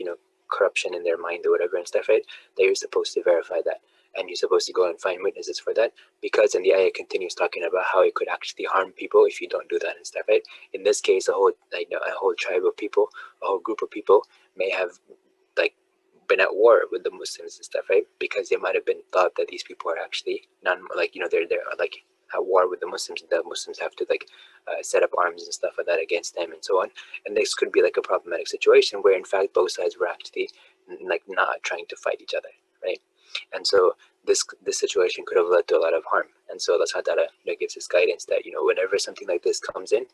corruption in their mind or whatever and stuff, right? That you're supposed to verify that, and you're supposed to go and find witnesses for that, because then the ayah continues talking about how it could actually harm people if you don't do that and stuff, right? In this case, a whole tribe of people, a whole group of people may have been at war with the Muslims and stuff, right? Because they might have been thought that these people are actually they're at war with the Muslims. The Muslims have to set up arms and stuff like that against them and so on. And this could be a problematic situation where in fact both sides were actually not trying to fight each other, right? And so this situation could have led to a lot of harm. And so Allah subhanahu wa ta'ala gives us guidance that whenever something like this comes in,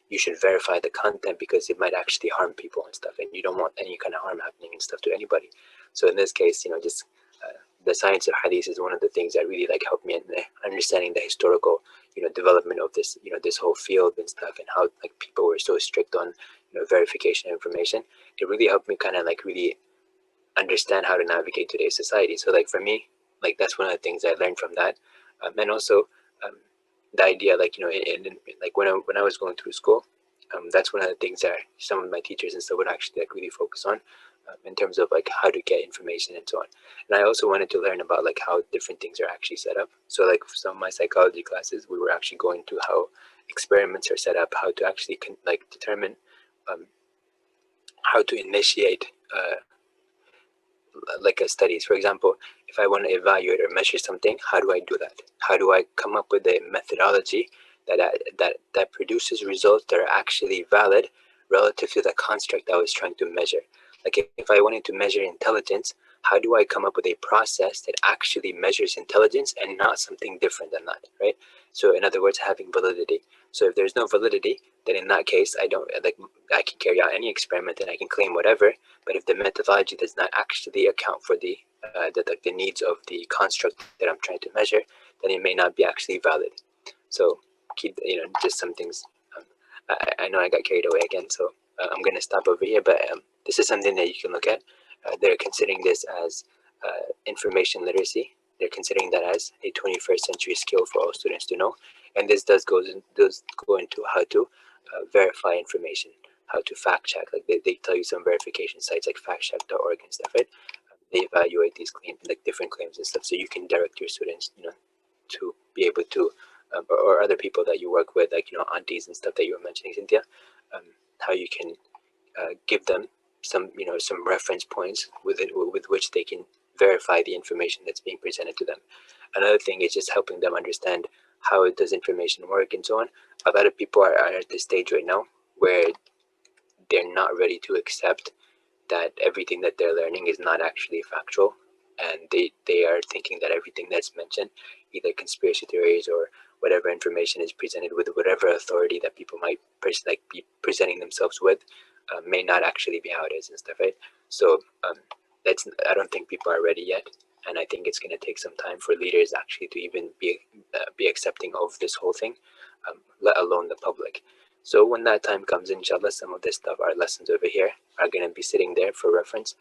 you should verify the content, because it might actually harm people and stuff, and you don't want any kind of harm happening and stuff to anybody. So in this case, just the science of hadith is one of the things that really helped me in understanding the historical development of this this whole field and stuff, and how people were so strict on verification of information. It really helped me kind of really understand how to navigate today's society. So for me, that's one of the things I learned from that. And also the idea when I was going through school, that's one of the things that some of my teachers and stuff would actually really focus on, in terms of how to get information and so on. And I also wanted to learn about how different things are actually set up. So some of my psychology classes, we were actually going through how experiments are set up, how to actually determine how to initiate studies. For example, if I want to evaluate or measure something, how do I do that? How do I come up with a methodology that produces results that are actually valid relative to the construct I was trying to measure? If I wanted to measure intelligence, how do I come up with a process that actually measures intelligence and not something different than that, right? So in other words, having validity. So if there's no validity, then in that case, I can carry out any experiment and I can claim whatever. But if the methodology does not actually account for the needs of the construct that I'm trying to measure, then it may not be actually valid. So keep just some things. I know I got carried away again, so I'm going to stop over here. But this is something that you can look at. They're considering this as information literacy. They're considering that as a 21st century skill for all students to know. And this does go into how to verify information, how to fact check. They tell you some verification sites like factcheck.org and stuff, right? They evaluate these claims, different claims and stuff, so you can direct your students, to be able to, or other people that you work with, aunties and stuff that you were mentioning, Cynthia, how you can give them some reference points with which they can verify the information that's being presented to them. Another thing is just helping them understand how does information work and so on. A lot of people are at this stage right now where they're not ready to accept that everything that they're learning is not actually factual, and they are thinking that everything that's mentioned, either conspiracy theories or whatever information is presented with whatever authority that people might be presenting themselves with, may not actually be how it is and stuff, right? So I don't think people are ready yet, and I think it's going to take some time for leaders actually to even be accepting of this whole thing, let alone the public. So when that time comes, inshallah, some of this stuff, our lessons over here, are going to be sitting there for reference,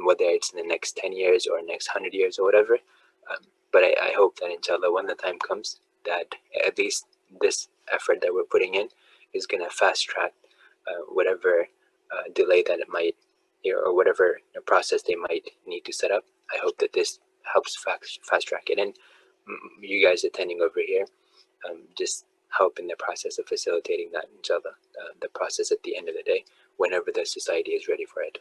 whether it's in the next 10 years or next 100 years or whatever. But I hope that inshallah, when the time comes, that at least this effort that we're putting in is going to fast track whatever delay that it might, or whatever process they might need to set up. I hope that this helps fast track it. And you guys attending over here, just help in the process of facilitating that, inshallah, the process at the end of the day, whenever the society is ready for it.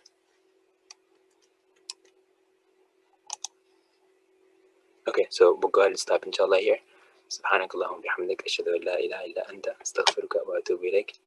Okay, so we'll go ahead and stop inshallah here. سبحانك اللهم وبحمدك أشهد أن لا إله إلا أنت أستغفرك وأتوب إليك.